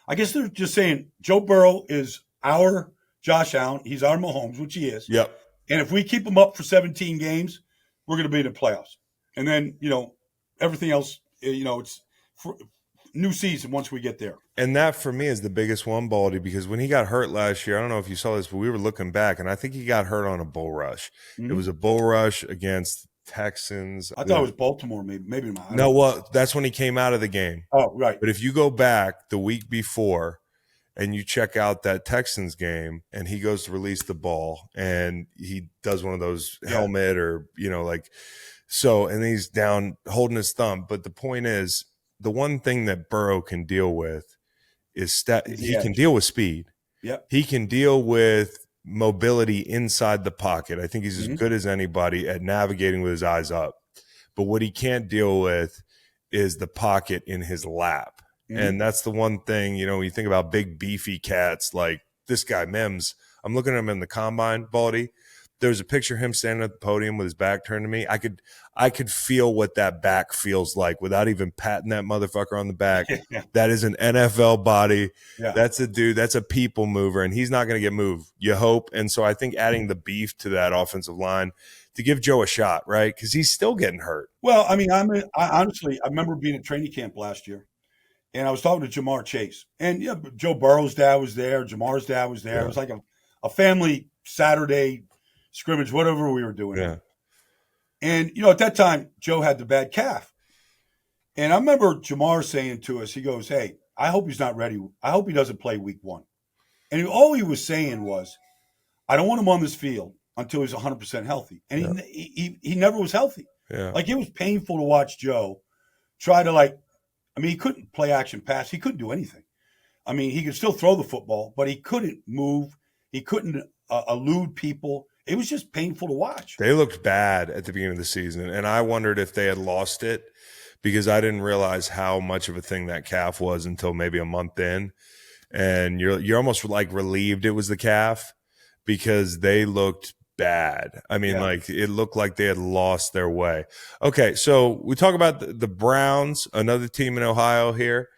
I guess they're just saying Joe Burrow is our Josh Allen. He's our Mahomes, which he is. Yep. And if we keep him up for 17 games, we're going to be in the playoffs. And then, everything else, it's new season once we get there. And that for me is the biggest one, Baldy, because when he got hurt last year, I don't know if you saw this, but we were looking back, and I think he got hurt on a bull rush. Mm-hmm. It was a bull rush against Texans. I thought it was Baltimore, maybe. No, well, that's when he came out of the game. Oh, right. But if you go back the week before, and you check out that Texans game and he goes to release the ball and he does one of those helmet or, so, and he's down holding his thumb. But the point is, the one thing that Burrow can deal with is he can deal with speed. Yep. He can deal with mobility inside the pocket. I think he's as good as anybody at navigating with his eyes up. But what he can't deal with is the pocket in his lap. And that's the one thing, when you think about big, beefy cats like this guy, Mims, I'm looking at him in the combine, Baldy. There's a picture of him standing at the podium with his back turned to me. I could feel what that back feels like without even patting that motherfucker on the back. That is an NFL body. Yeah. That's a dude. That's a people mover, and he's not going to get moved, you hope. And so I think adding the beef to that offensive line to give Joe a shot, right? Because he's still getting hurt. Well, I mean, honestly, I remember being at training camp last year. And I was talking to Jamar Chase. And Joe Burrow's dad was there. Jamar's dad was there. Yeah. It was like a family Saturday scrimmage, whatever we were doing. Yeah. And, at that time, Joe had the bad calf. And I remember Jamar saying to us, he goes, hey, I hope he's not ready. I hope he doesn't play week 1. And all he was saying was, I don't want him on this field until he's 100% healthy. And he never was healthy. Yeah. Like, it was painful to watch Joe try to, he couldn't play action pass. He couldn't do anything. I mean, he could still throw the football, but he couldn't move. He couldn't elude people. It was just painful to watch. They looked bad at the beginning of the season, and I wondered if they had lost it because I didn't realize how much of a thing that calf was until maybe a month in. And you're almost like relieved it was the calf because they looked bad. I mean, it looked like they had lost their way. Okay, so we talk about the Browns, another team in Ohio here.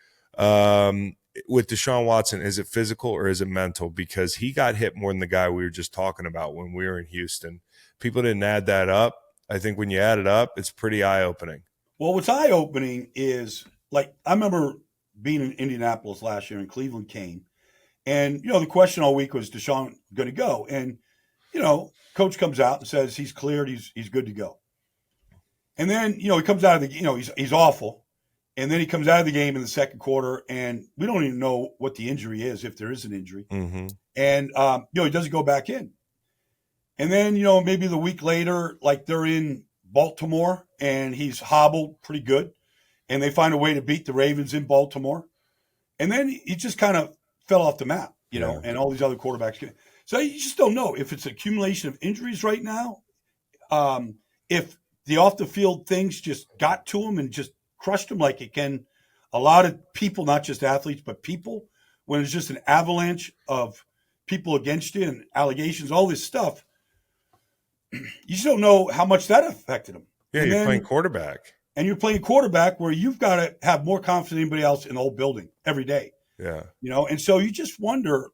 With Deshaun Watson, is it physical or is it mental? Because he got hit more than the guy we were just talking about when we were in Houston. People didn't add that up. I think when you add it up, it's pretty eye-opening. Well, what's eye-opening is, I remember being in Indianapolis last year and Cleveland came. And, the question all week was, Deshaun going to go? And, coach comes out and says he's cleared, he's good to go. And then, he comes out of the, he's awful. And then he comes out of the game in the second quarter, and we don't even know what the injury is, if there is an injury. Mm-hmm. And, he doesn't go back in. And then, maybe the week later, they're in Baltimore, and he's hobbled pretty good. And they find a way to beat the Ravens in Baltimore. And then he just kind of fell off the map, and all these other quarterbacks. So you just don't know if it's an accumulation of injuries right now, if the off-the-field things just got to him and just crushed him like it can a lot of people, not just athletes, but people, when it's just an avalanche of people against you and allegations, all this stuff, you just don't know how much that affected him. Yeah, you're playing quarterback. And you're playing quarterback where you've got to have more confidence than anybody else in the whole building every day. Yeah. And so you just wonder,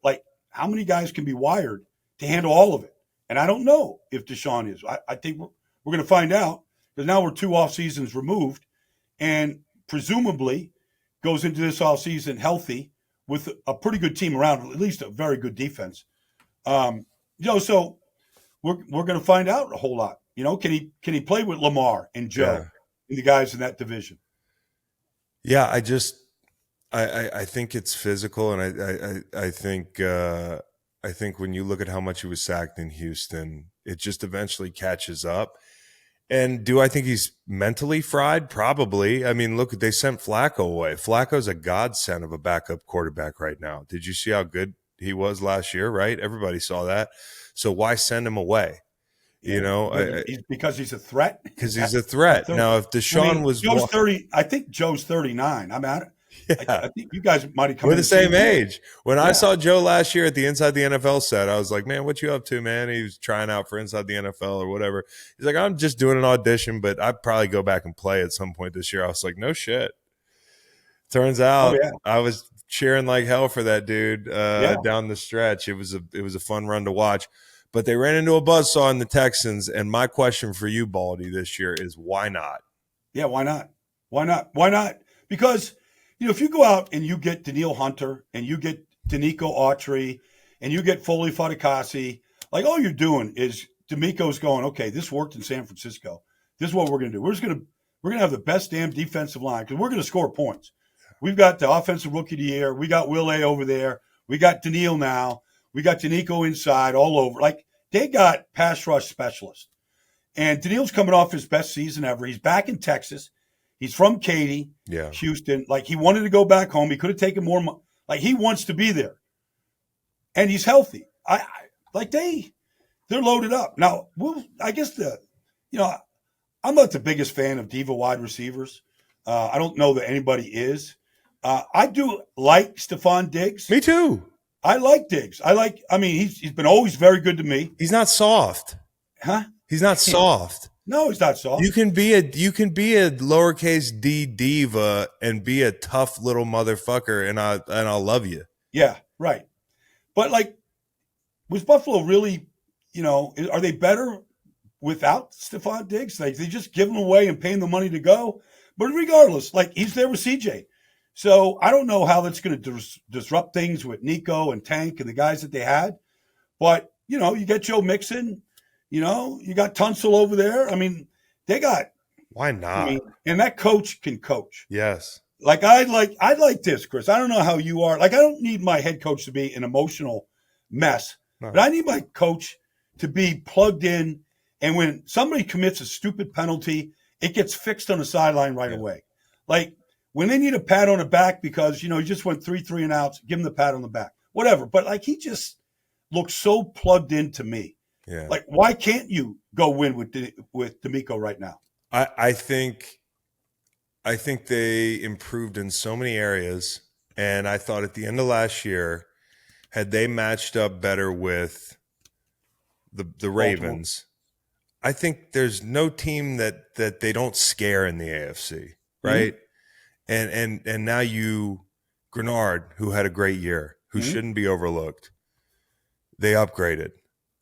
how many guys can be wired to handle all of it? And I don't know if Deshaun is. I think we're going to find out because now we're 2 off seasons removed and presumably goes into this off season healthy with a pretty good team around, at least a very good defense. So we're going to find out a whole lot. Can he play with Lamar and Joe and the guys in that division? Yeah, I think it's physical, and I think when you look at how much he was sacked in Houston, it just eventually catches up. And do I think he's mentally fried? Probably. I mean, look, they sent Flacco away. Flacco's a godsend of a backup quarterback right now. Did you see how good he was last year, right? Everybody saw that. So why send him away? Because he's a threat. Because he's a threat. Now, if Deshaun was Joe's 30, I think Joe's 39. I'm at it. Yeah. I think you guys might have come. We're the same age. When I saw Joe last year at the Inside the NFL set, I was like, man, what you up to, man? He was trying out for Inside the NFL or whatever. He's like, I'm just doing an audition, but I'd probably go back and play at some point this year. I was like, no shit. Turns out I was cheering like hell for that dude down the stretch. It was a fun run to watch. But they ran into a buzzsaw in the Texans, and my question for you, Baldy, this year is why not? Yeah, why not? Why not? Why not? Because if you go out and you get Danielle Hunter and you get Danico Autry and you get Foley Fatukasi, all you're doing is D'Amico's going, okay, this worked in San Francisco. This is what we're going to do. We're going to have the best damn defensive line because we're going to score points. We've got the offensive rookie of the year. We got Will A over there. We got Daniil now. We got Danico inside all over. Like, they got pass rush specialists. And Daniil's coming off his best season ever. He's back in Texas. He's from Katy, Houston. Like, he wanted to go back home. He could have taken more money. Like, he wants to be there. And he's healthy. They're loaded up. Now, I guess I'm not the biggest fan of diva wide receivers. I don't know that anybody is. I do like Stephon Diggs. Me too. I like Diggs. He's been always very good to me. He's not soft. Huh? He's not soft. No, he's not soft. You can be a lowercase d diva and be a tough little motherfucker, and I'll love you. Yeah, right. But like, was Buffalo really, are they better without Stephon Diggs? Like, they just give him away and pay him the money to go. But regardless, like, he's there with CJ. So I don't know how that's going to disrupt things with Nico and Tank and the guys that they had. But, you get Joe Mixon, you got Tunsil over there. I mean, they got. Why not? And that coach can coach. Yes. Like, I like this, Chris. I don't know how you are. Like, I don't need my head coach to be an emotional mess. No. But I need my coach to be plugged in. And when somebody commits a stupid penalty, it gets fixed on the sideline right away. Like, when they need a pat on the back because, he just went 3 and outs, give him the pat on the back. Whatever. But, like, he just looks so plugged in to me. Yeah. Like, why can't you go win with D'Amico right now? I think they improved in so many areas. And I thought at the end of last year, had they matched up better with the Ravens, I think there's no team that they don't scare in the AFC, right? Mm-hmm. And now Grenard, who had a great year, who shouldn't be overlooked, they upgraded,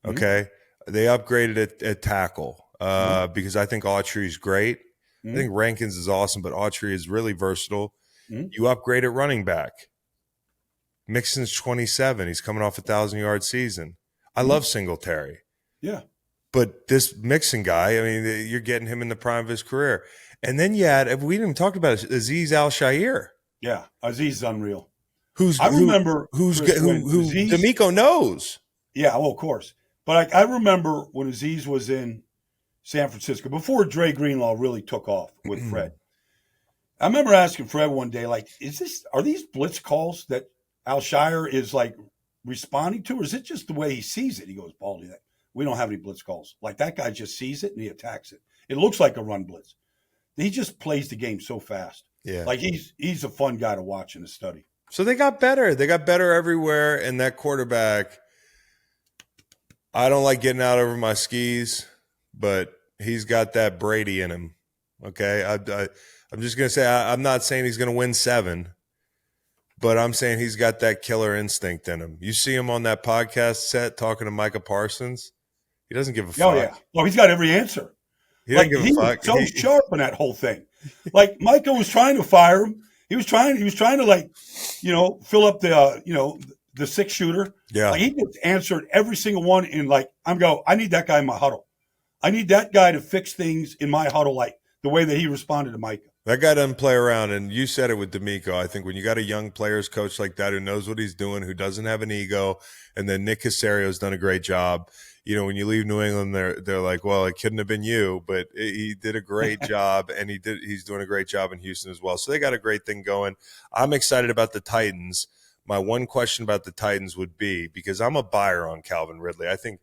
okay? Mm-hmm. They upgraded at tackle because I think Autry's great. Mm-hmm. I think Rankins is awesome, but Autry is really versatile. Mm-hmm. You upgrade at running back. Mixon's 27. He's coming off a 1,000-yard season. I love Singletary. Yeah. But this Mixon guy, you're getting him in the prime of his career. And then you had, we didn't even talk about it, Azeez Al-Shaair. Yeah, Azeez is unreal. Who D'Amico knows. Yeah, well, of course. But I remember when Azeez was in San Francisco, before Dre Greenlaw really took off with Fred. I remember asking Fred one day, like, are these blitz calls that Al-Shaair is like responding to, or is it just the way he sees it? He goes, Baldy, we don't have any blitz calls. Like, that guy just sees it and he attacks it. It looks like a run blitz. He just plays the game so fast. Yeah. Like, he's a fun guy to watch and to study. So they got better. They got better everywhere. And that quarterback, I don't like getting out over my skis, but he's got that Brady in him. Okay. I'm just going to say, I'm not saying he's going to win 7, but I'm saying he's got that killer instinct in him. You see him on that podcast set talking to Micah Parsons. He doesn't give a fuck. Oh, yeah. Well, he's got every answer. He doesn't give a fuck. So sharp in that whole thing. Like, Micah was trying to fire him. He was trying to, like, fill up the 6-shooter. Yeah. Like, he just answered every single one in, like, I need that guy in my huddle. I need that guy to fix things in my huddle, like the way that he responded to Micah. That guy doesn't play around, and you said it with D'Amico. I think when you got a young players coach like that who knows what he's doing, who doesn't have an ego, and then Nick Caserio's done a great job. When you leave New England, they're like, well, it couldn't have been you, but he did a great job, and he's doing a great job in Houston as well. So they got a great thing going. I'm excited about the Titans. My one question about the Titans would be, because I'm a buyer on Calvin Ridley, I think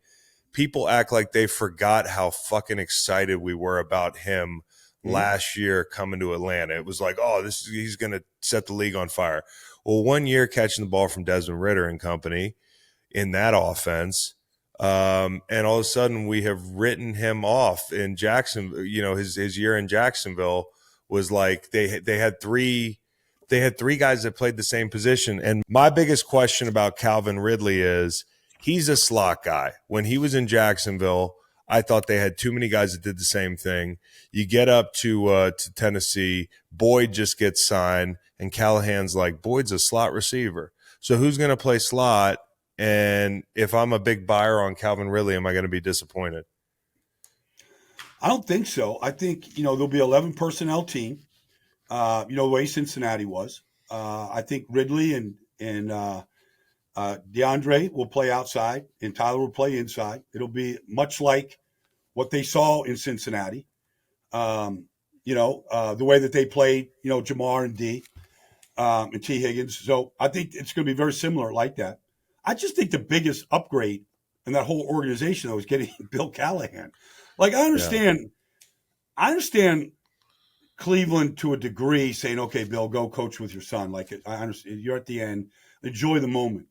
people act like they forgot how fucking excited we were about him last year coming to Atlanta. It was like, he's going to set the league on fire. Well, 1 year catching the ball from Desmond Ridder and company in that offense, and all of a sudden we have written him off in Jacksonville. His year in Jacksonville was like they had three guys that played the same position. And my biggest question about Calvin Ridley is he's a slot guy. When he was in Jacksonville, I thought they had too many guys that did the same thing. You get up to Tennessee, Boyd just gets signed, and Callahan's like, Boyd's a slot receiver. So who's going to play slot? And if I'm a big buyer on Calvin Ridley, am I going to be disappointed? I don't think so. I think, there'll be 11 personnel team, the way Cincinnati was. I think Ridley and DeAndre will play outside, and Tyler will play inside. It'll be much like what they saw in Cincinnati. The way that they played, Jamar and D and T. Higgins. So I think it's going to be very similar like that. I just think the biggest upgrade in that whole organization, though, is getting Bill Callahan. Like, I understand Cleveland to a degree saying, okay, Bill, go coach with your son. Like, I understand you're at the end. Enjoy the moment.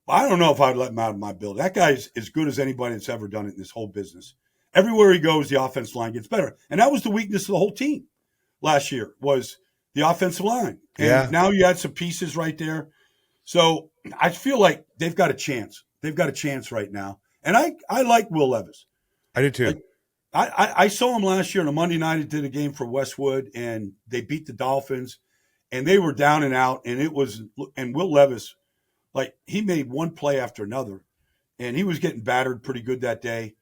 But I don't know if I'd let him out of my building. That guy's as good as anybody that's ever done it in this whole business. Everywhere he goes, the offensive line gets better. And that was the weakness of the whole team last year, was the offensive line. And now you had some pieces right there. So I feel like they've got a chance. They've got a chance right now. And I like Will Levis. I do too. I saw him last year on a Monday night. He did a game for Westwood, and they beat the Dolphins, and they were down and out. And Will Levis, like, he made one play after another, and he was getting battered pretty good that day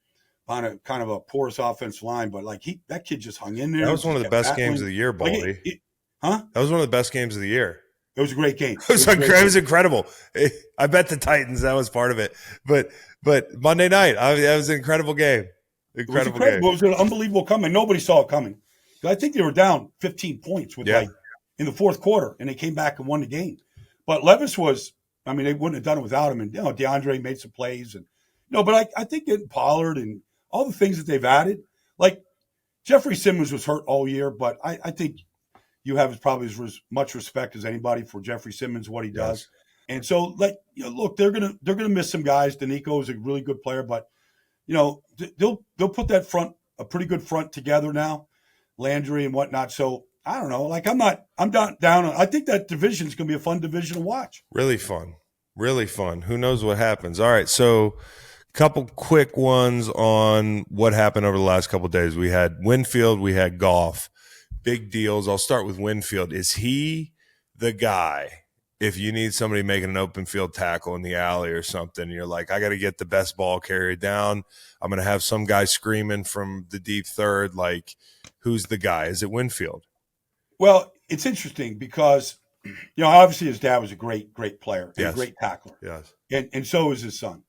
on a kind of a porous offensive line. But like that kid just hung in there. That was one of the best games of the year, Baldy. That was one of the best games of the year. It was a great game. It was incredible. I bet the Titans, that was part of it. But Monday night, that was an incredible game. Incredible game. It was an unbelievable coming. Nobody saw it coming. I think they were down 15 points in the fourth quarter, and they came back and won the game. But Levis they wouldn't have done it without him. And DeAndre made some plays, and but I think getting Pollard and all the things that they've added, like Jeffrey Simmons was hurt all year, but I think you have probably as much respect as anybody for Jeffrey Simmons, what he does. And so, look, they're gonna miss some guys. Danico is a really good player, but they'll put that a pretty good front together now, Landry and whatnot. So I don't know. Like, I'm not down. I think that division is going to be a fun division to watch. Really fun. Really fun. Who knows what happens? All right. So couple quick ones on what happened over the last couple of days. We had Winfield. We had Goff. Big deals. I'll start with Winfield. Is he the guy if you need somebody making an open field tackle in the alley or something? You're like, I got to get the best ball carrier down. I'm going to have some guy screaming from the deep third. Like, who's the guy? Is it Winfield? Well, it's interesting because, obviously his dad was a great, great player and a great tackler. Yes. And so is his son.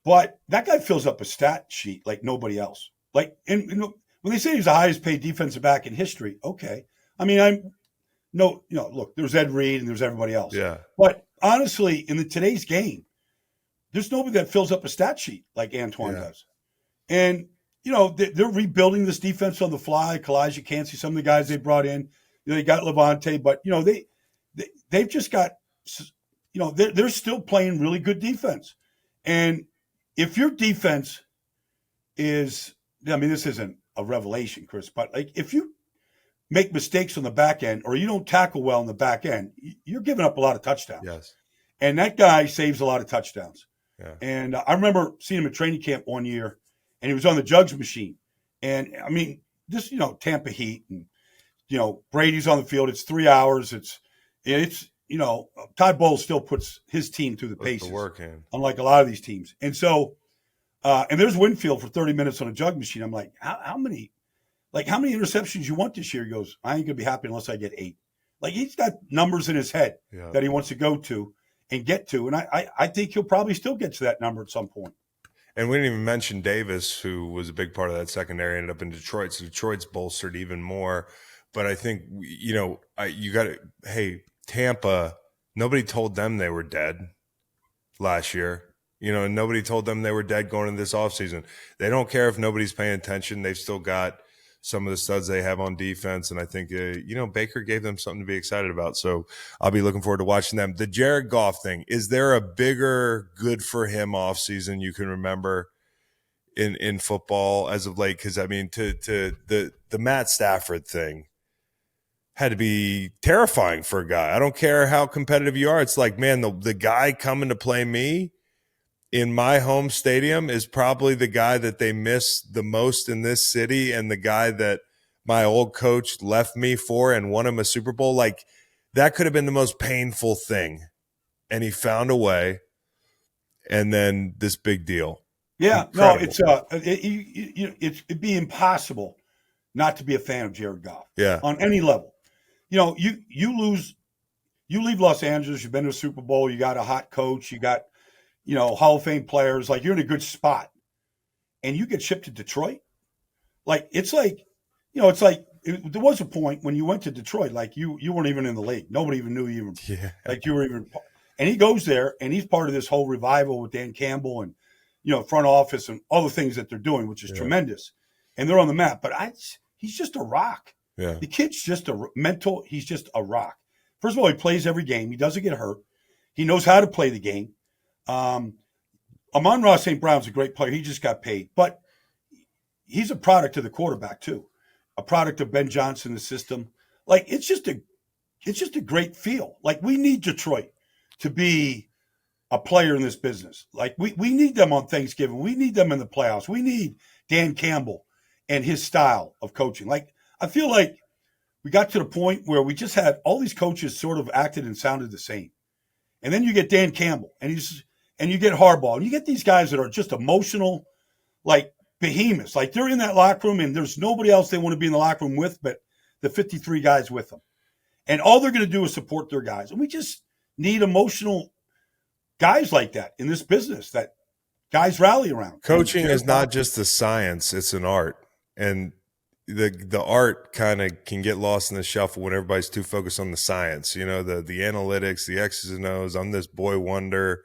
But that guy fills up a stat sheet like nobody else. Like, and when they say he's the highest paid defensive back in history, okay. I mean, look, there's Ed Reed and there's everybody else. Yeah. But honestly, in today's game, there's nobody that fills up a stat sheet like Antoine does. And, they're rebuilding this defense on the fly. Kelce, Kansas, some of the guys they brought in. They got Levante, but, they've just got, they're still playing really good defense. And if your defense is, this isn't a revelation, Chris, but like if you make mistakes on the back end or you don't tackle well on the back end, you're giving up a lot of touchdowns. Yes. And that guy saves a lot of touchdowns. Yeah. And I remember seeing him at training camp one year, and he was on the jugs machine. And this, Tampa Heat and, Brady's on the field. It's 3 hours. It's Todd Bowles still puts his team through the paces, unlike a lot of these teams. And so, and there's Winfield for 30 minutes on a jug machine. I'm like, how many interceptions you want this year? He goes, I ain't gonna be happy unless I get 8. Like, he's got numbers in his head that he wants to go to and get to. And I think he'll probably still get to that number at some point. And we didn't even mention Davis, who was a big part of that secondary, ended up in Detroit. So Detroit's bolstered even more. But I think, Tampa, nobody told them they were dead last year. And nobody told them they were dead going into this offseason. They don't care if nobody's paying attention. They've still got some of the studs they have on defense. And I think, Baker gave them something to be excited about. So I'll be looking forward to watching them. The Jared Goff thing, is there a bigger good for him offseason you can remember in football as of late? Because, to the Matt Stafford thing had to be terrifying for a guy. I don't care how competitive you are. It's like, man, the guy coming to play me in my home stadium is probably the guy that they miss the most in this city, and the guy that my old coach left me for and won him a Super Bowl. Like, that could have been the most painful thing. And he found a way. And then this big deal. Yeah, Incredible. No, it'd be impossible not to be a fan of Jared Goff. Yeah. On any level. You you leave Los Angeles, you've been to a Super Bowl, you got a hot coach, you got, Hall of Fame players, like you're in a good spot, and you get shipped to Detroit. It's like, there was a point when you went to Detroit, like you weren't even in the league. Nobody even knew you were, like you were even, and he goes there and he's part of this whole revival with Dan Campbell and, front office and all the things that they're doing, which is tremendous. And they're on the map, but he's just a rock. Yeah. The kid's just he's just a rock. First of all, he plays every game. He doesn't get hurt. He knows how to play the game. Amon-Ra St. Brown's a great player. He just got paid, but he's a product of the quarterback too, a product of Ben Johnson, the system. Like it's just a great feel. Like we need Detroit to be a player in this business. Like we need them on Thanksgiving. We need them in the playoffs. We need Dan Campbell and his style of coaching. Like I feel like we got to the point where we just had all these coaches sort of acted and sounded the same. And then you get Dan Campbell and you get Harbaugh and you get these guys that are just emotional, like behemoths. Like they're in that locker room and there's nobody else they want to be in the locker room with but the 53 guys with them. And all they're going to do is support their guys. And we just need emotional guys like that in this business that guys rally around. Coaching is not just a science, it's an art. And the art kind of can get lost in the shuffle when everybody's too focused on the science, the analytics, the X's and O's. I'm this boy wonder,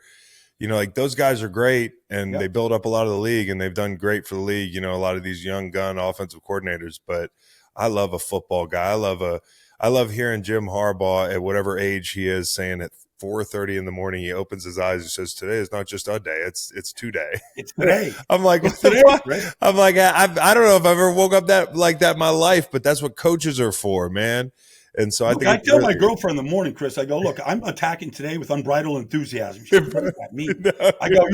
like those guys are great and they build up a lot of the league and they've done great for the league. A lot of these young gun offensive coordinators, but I love a football guy. I love hearing Jim Harbaugh at whatever age he is saying at 4:30 in the morning, he opens his eyes and says, "Today is not just a day; it's today." It's today. I'm like, it's what today, the fuck? Right? I'm like, I don't know if I've ever woke up like that in my life, but that's what coaches are for, man. And so I tell my girlfriend in the morning, Chris, I go, look, I'm attacking today with unbridled enthusiasm. She goes, what does that mean? I go,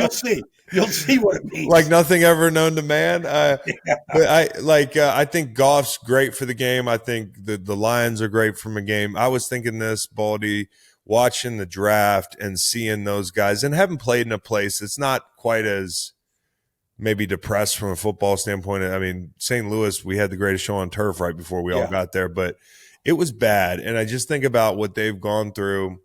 you'll see what it means. Like nothing ever known to man. But I think Goff's great for the game. I think the Lions are great from a game. I was thinking this, Baldy, watching the draft and seeing those guys and having played in a place that's not quite as maybe depressed from a football standpoint. I mean, St. Louis, we had the greatest show on turf right before we all got there, but it was bad. And I just think about what they've gone through.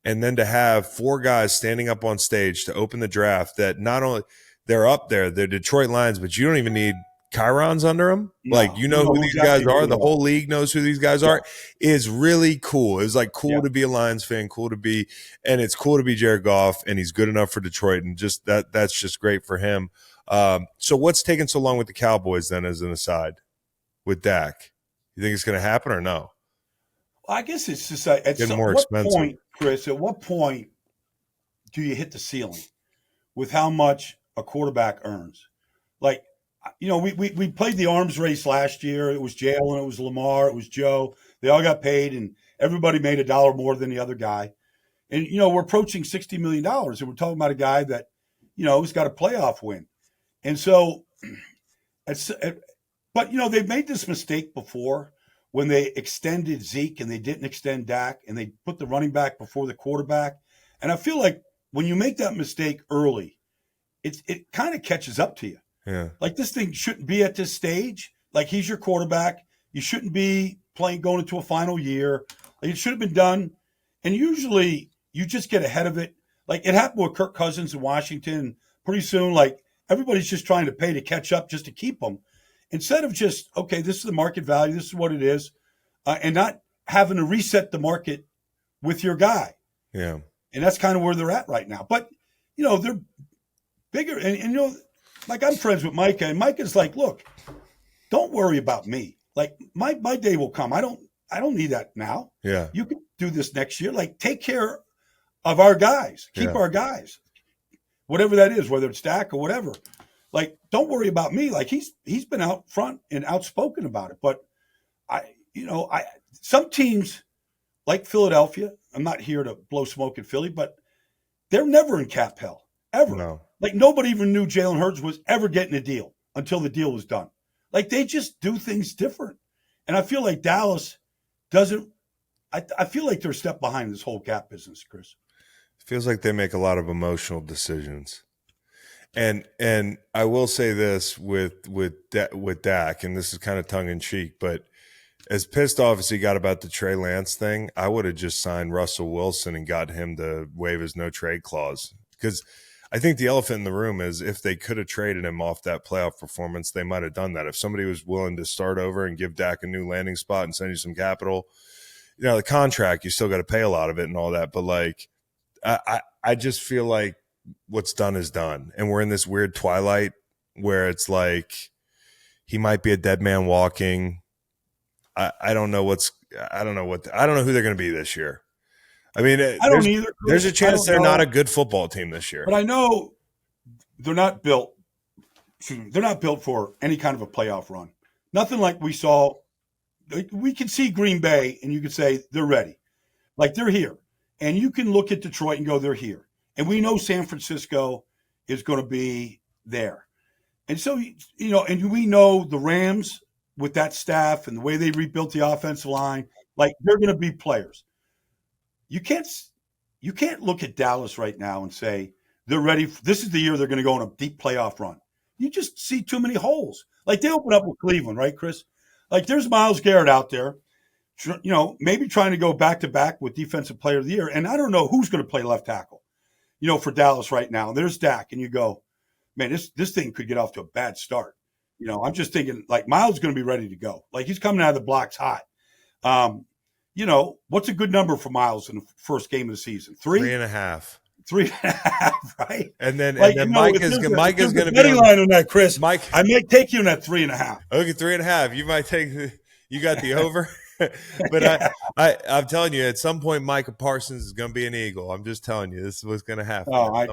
And then to have four guys standing up on stage to open the draft that not only they're up there, they're Detroit Lions, but you don't even need chyrons under them. No, like, who these guys are. The whole league knows who these guys are. Is really cool. It was like cool to be a Lions fan, and it's cool to be Jared Goff, and he's good enough for Detroit. And just that's just great for him. So what's taking so long with the Cowboys then as an aside with Dak? You think it's going to happen or no? Well, I guess it's just at getting more expensive. Point, Chris, at what point do you hit the ceiling with how much a quarterback earns? Like, we played the arms race last year. It was Jalen, it was Lamar, it was Joe. They all got paid, and everybody made $1 more than the other guy. And, we're approaching $60 million, and we're talking about a guy that, has got a playoff win. And so, but, they've made this mistake before when they extended Zeke and they didn't extend Dak, and they put the running back before the quarterback. And I feel like when you make that mistake early, it kind of catches up to you. Yeah. Like this thing shouldn't be at this stage. Like he's your quarterback. You shouldn't be going into a final year. Like it should have been done. And usually you just get ahead of it. Like it happened with Kirk Cousins in Washington. Pretty soon, like everybody's just trying to pay to catch up just to keep them. Instead of just, okay, this is the market value. This is what it is. And not having to reset the market with your guy. Yeah. And that's kind of where they're at right now. But, they're bigger. And like I'm friends with Micah, and Micah's like, look, don't worry about me. Like my day will come. I don't need that now. Yeah. You can do this next year. Like take care of our guys. Keep our guys. Whatever that is, whether it's Dak or whatever. Like, don't worry about me. Like he's been out front and outspoken about it. But some teams like Philadelphia, I'm not here to blow smoke at Philly, but they're never in cap hell. Ever. No. Like nobody even knew Jalen Hurts was ever getting a deal until the deal was done. Like they just do things different. And I feel like Dallas doesn't – I feel like they're a step behind this whole cap business, Chris. It feels like they make a lot of emotional decisions. And I will say this with Dak, and this is kind of tongue in cheek, but As pissed off as he got about the Trey Lance thing, I would have just signed Russell Wilson and got him to waive his no trade clause. Because I think the elephant in the room is if they could have traded him off that playoff performance, they might have done that. If somebody was willing to start over and give Dak a new landing spot and send you some capital, the contract, you still got to pay a lot of it and all that. But like, I just feel like what's done is done. And we're in this weird twilight where it's like he might be a dead man walking. I don't know who they're going to be this year. I mean, I don't either. There's a chance they're not a good football team this year. But I know they're not built. They're not built for any kind of a playoff run. Nothing like we saw. We could see Green Bay, and you could say they're ready, like they're here. And you can look at Detroit and go, they're here. And we know San Francisco is going to be there. And so and we know the Rams, with that staff and the way they rebuilt the offensive line, like they're going to be players. You can't look at Dallas right now and say they're ready. This is the year they're going to go on a deep playoff run. You just see too many holes. Like they open up with Cleveland, right, Chris? Like there's Myles Garrett out there, maybe trying to go back to back with Defensive Player of the Year. And I don't know who's going to play left tackle, for Dallas right now. There's Dak, and you go, man, this thing could get off to a bad start. I'm just thinking like Myles is going to be ready to go. Like he's coming out of the blocks hot. What's a good number for Myles in the first game of the season? 3.5. 3.5, right? And then Mike is going to be betting line on that, Chris. Mike, I might take you in that 3.5. Okay, 3.5. You might take. You got the over. But Yeah. I'm telling you, at some point, Micah Parsons is going to be an Eagle. I'm just telling you, this is what's going to happen. Oh,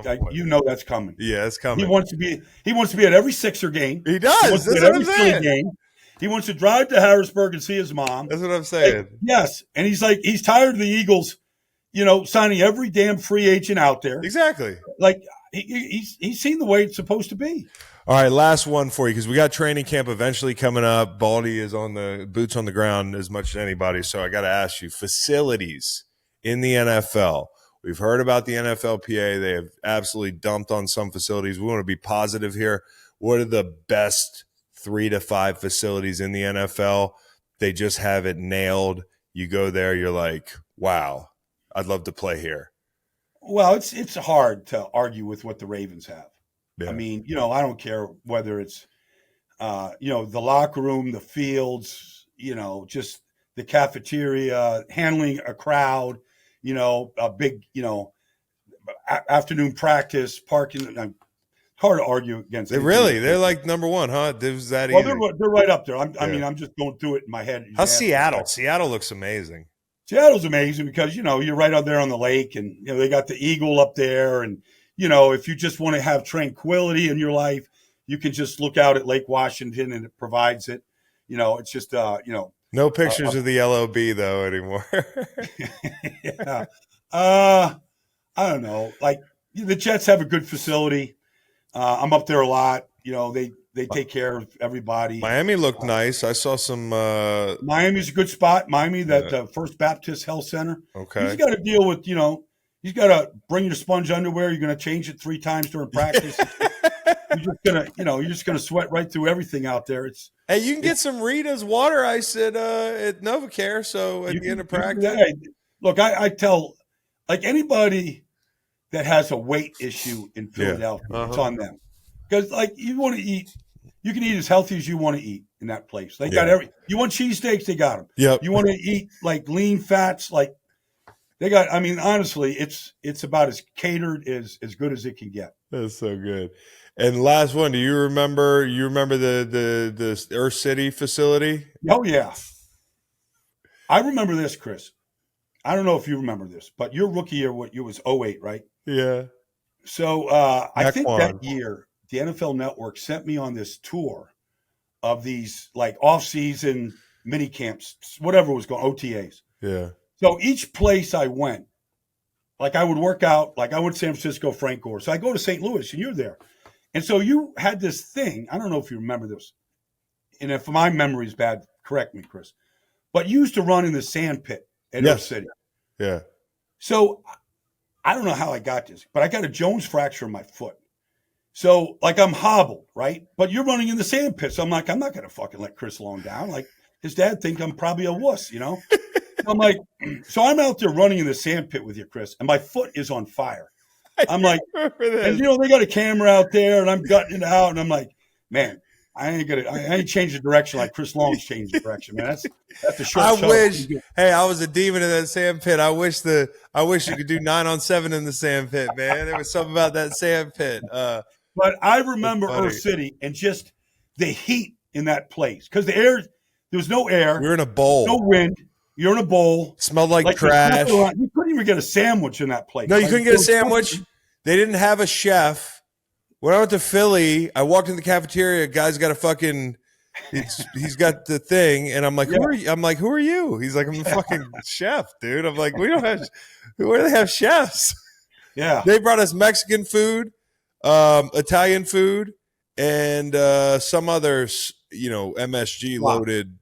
that's coming. Yeah, it's coming. He wants to be at every Sixer game. He does. He wants to be That's at what every I'm saying. game. He wants to drive to Harrisburg and see his mom. That's what I'm saying. Like, yes, and he's tired of the Eagles, signing every damn free agent out there. Exactly. Like he's seen the way it's supposed to be. All right, last one for you because we got training camp eventually coming up. Baldy is on the boots on the ground as much as anybody, so I got to ask you, facilities in the NFL. We've heard about the NFLPA. They have absolutely dumped on some facilities. We want to be positive here. What are the best 3 to 5 facilities in the NFL? They just have it nailed. You go there, you're like, wow, I'd love to play here. Well, it's hard to argue with what the Ravens have. Yeah. I mean, I don't care whether it's, the locker room, the fields, just the cafeteria, handling a crowd, a big, afternoon practice, parking. Hard to argue against. They're like number one, huh? There's that. Well, they're right up there. I mean, I'm just going through it in my head. How's Seattle? Seattle looks amazing. Seattle's amazing because, you're right out there on the lake and, they got the Eagle up there. And, if you just want to have tranquility in your life, you can just look out at Lake Washington and it provides it. It's just, No pictures of the LOB though anymore. Yeah. I don't know. Like the Jets have a good facility. I'm up there a lot. They take care of everybody. Miami looked nice. I saw some. Miami's a good spot. Miami, that First Baptist Health Center. Okay. He's got to deal with, he's got to bring your sponge underwear. You're going to change it 3 times during practice. You're just gonna sweat right through everything out there. Hey, you can get some Rita's water ice at NovaCare. So at the end of practice, look, I tell like anybody that has a weight issue in Philadelphia, it's on them. Because like you want to eat, you can eat as healthy as you want to eat in that place. They got you want cheesesteaks, they got them. Yep. You want to eat like lean fats, like they got. I mean, honestly, it's about as catered as good as it can get. That's so good. And last one, do you remember? You remember the Earth City facility? Oh yeah, I remember this, Chris. I don't know if you remember this, but your rookie year, what you was 2008, right? Yeah. So I think that year the NFL Network sent me on this tour of these like off-season mini camps, whatever was going, OTAs. Yeah. So each place I went, like I would work out, like I went to San Francisco, Frank Gore. So I go to St. Louis and you're there. And so you had this thing, I don't know if you remember this, and if my memory is bad, correct me, Chris, but you used to run in the sand pit at Earth City. Yeah. So I don't know how I got this, but I got a Jones fracture in my foot. So like I'm hobbled, right? But you're running in the sand pit. So I'm like, I'm not going to fucking let Chris Long down. Like, his dad think I'm probably a wuss, I'm like, so I'm out there running in the sand pit with you, Chris, and my foot is on fire. I'm like, and they got a camera out there, and I'm gutting it out, and I'm like, man, I ain't changed the direction like Chris Long's changed the direction, man. That's a short. Hey, I was a demon in that sand pit. I wish you could do 9-on-7 in the sand pit, man. There was something about that sand pit. But I remember Earth City and just the heat in that place because there was no air. We're in a bowl, no wind. You're in a bowl. Smelled like trash. You couldn't even get a sandwich in that place. No, you couldn't get a sandwich. They didn't have a chef. When I went to Philly, I walked in the cafeteria. Guy's got a fucking, he's got the thing, and I'm like, who are you? I'm like, who are you? He's like, I'm the fucking chef, dude. I'm like, we don't have. Where do they have chefs? Yeah, they brought us Mexican food, Italian food, and some other, MSG loaded.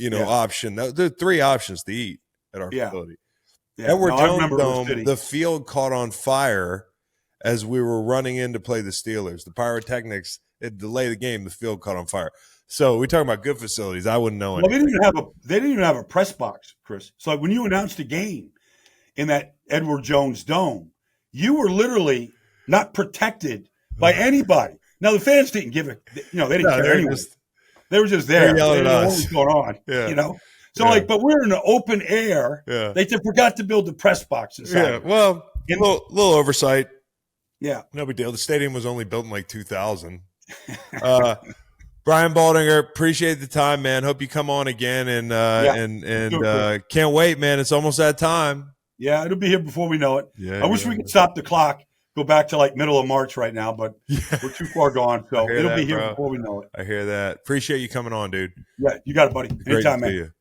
Option. There are 3 options to eat at our facility. Yeah. Edward Jones Dome, the field caught on fire as we were running in to play the Steelers. The pyrotechnics, it delayed the game. The field caught on fire. So we're talking about good facilities. I wouldn't know anything. They didn't even have a press box, Chris. So when you announced a game in that Edward Jones Dome, you were literally not protected by anybody. Now the fans didn't give it. They didn't care anyway. They were just there. They didn't know what was going on. Yeah. So but we're in the open air. Yeah. They just forgot to build the press box inside. Yeah. Well, a little oversight. Yeah. No big deal. The stadium was only built in like 2000. Brian Baldinger, appreciate the time, man. Hope you come on again and can't wait, man. It's almost that time. Yeah, it'll be here before we know it. Yeah. I wish we could stop the clock. Go back to like middle of March right now, but we're too far gone. So it'll be here before we know it. I hear that. Appreciate you coming on, dude. Yeah, you got it, buddy. Anytime, man.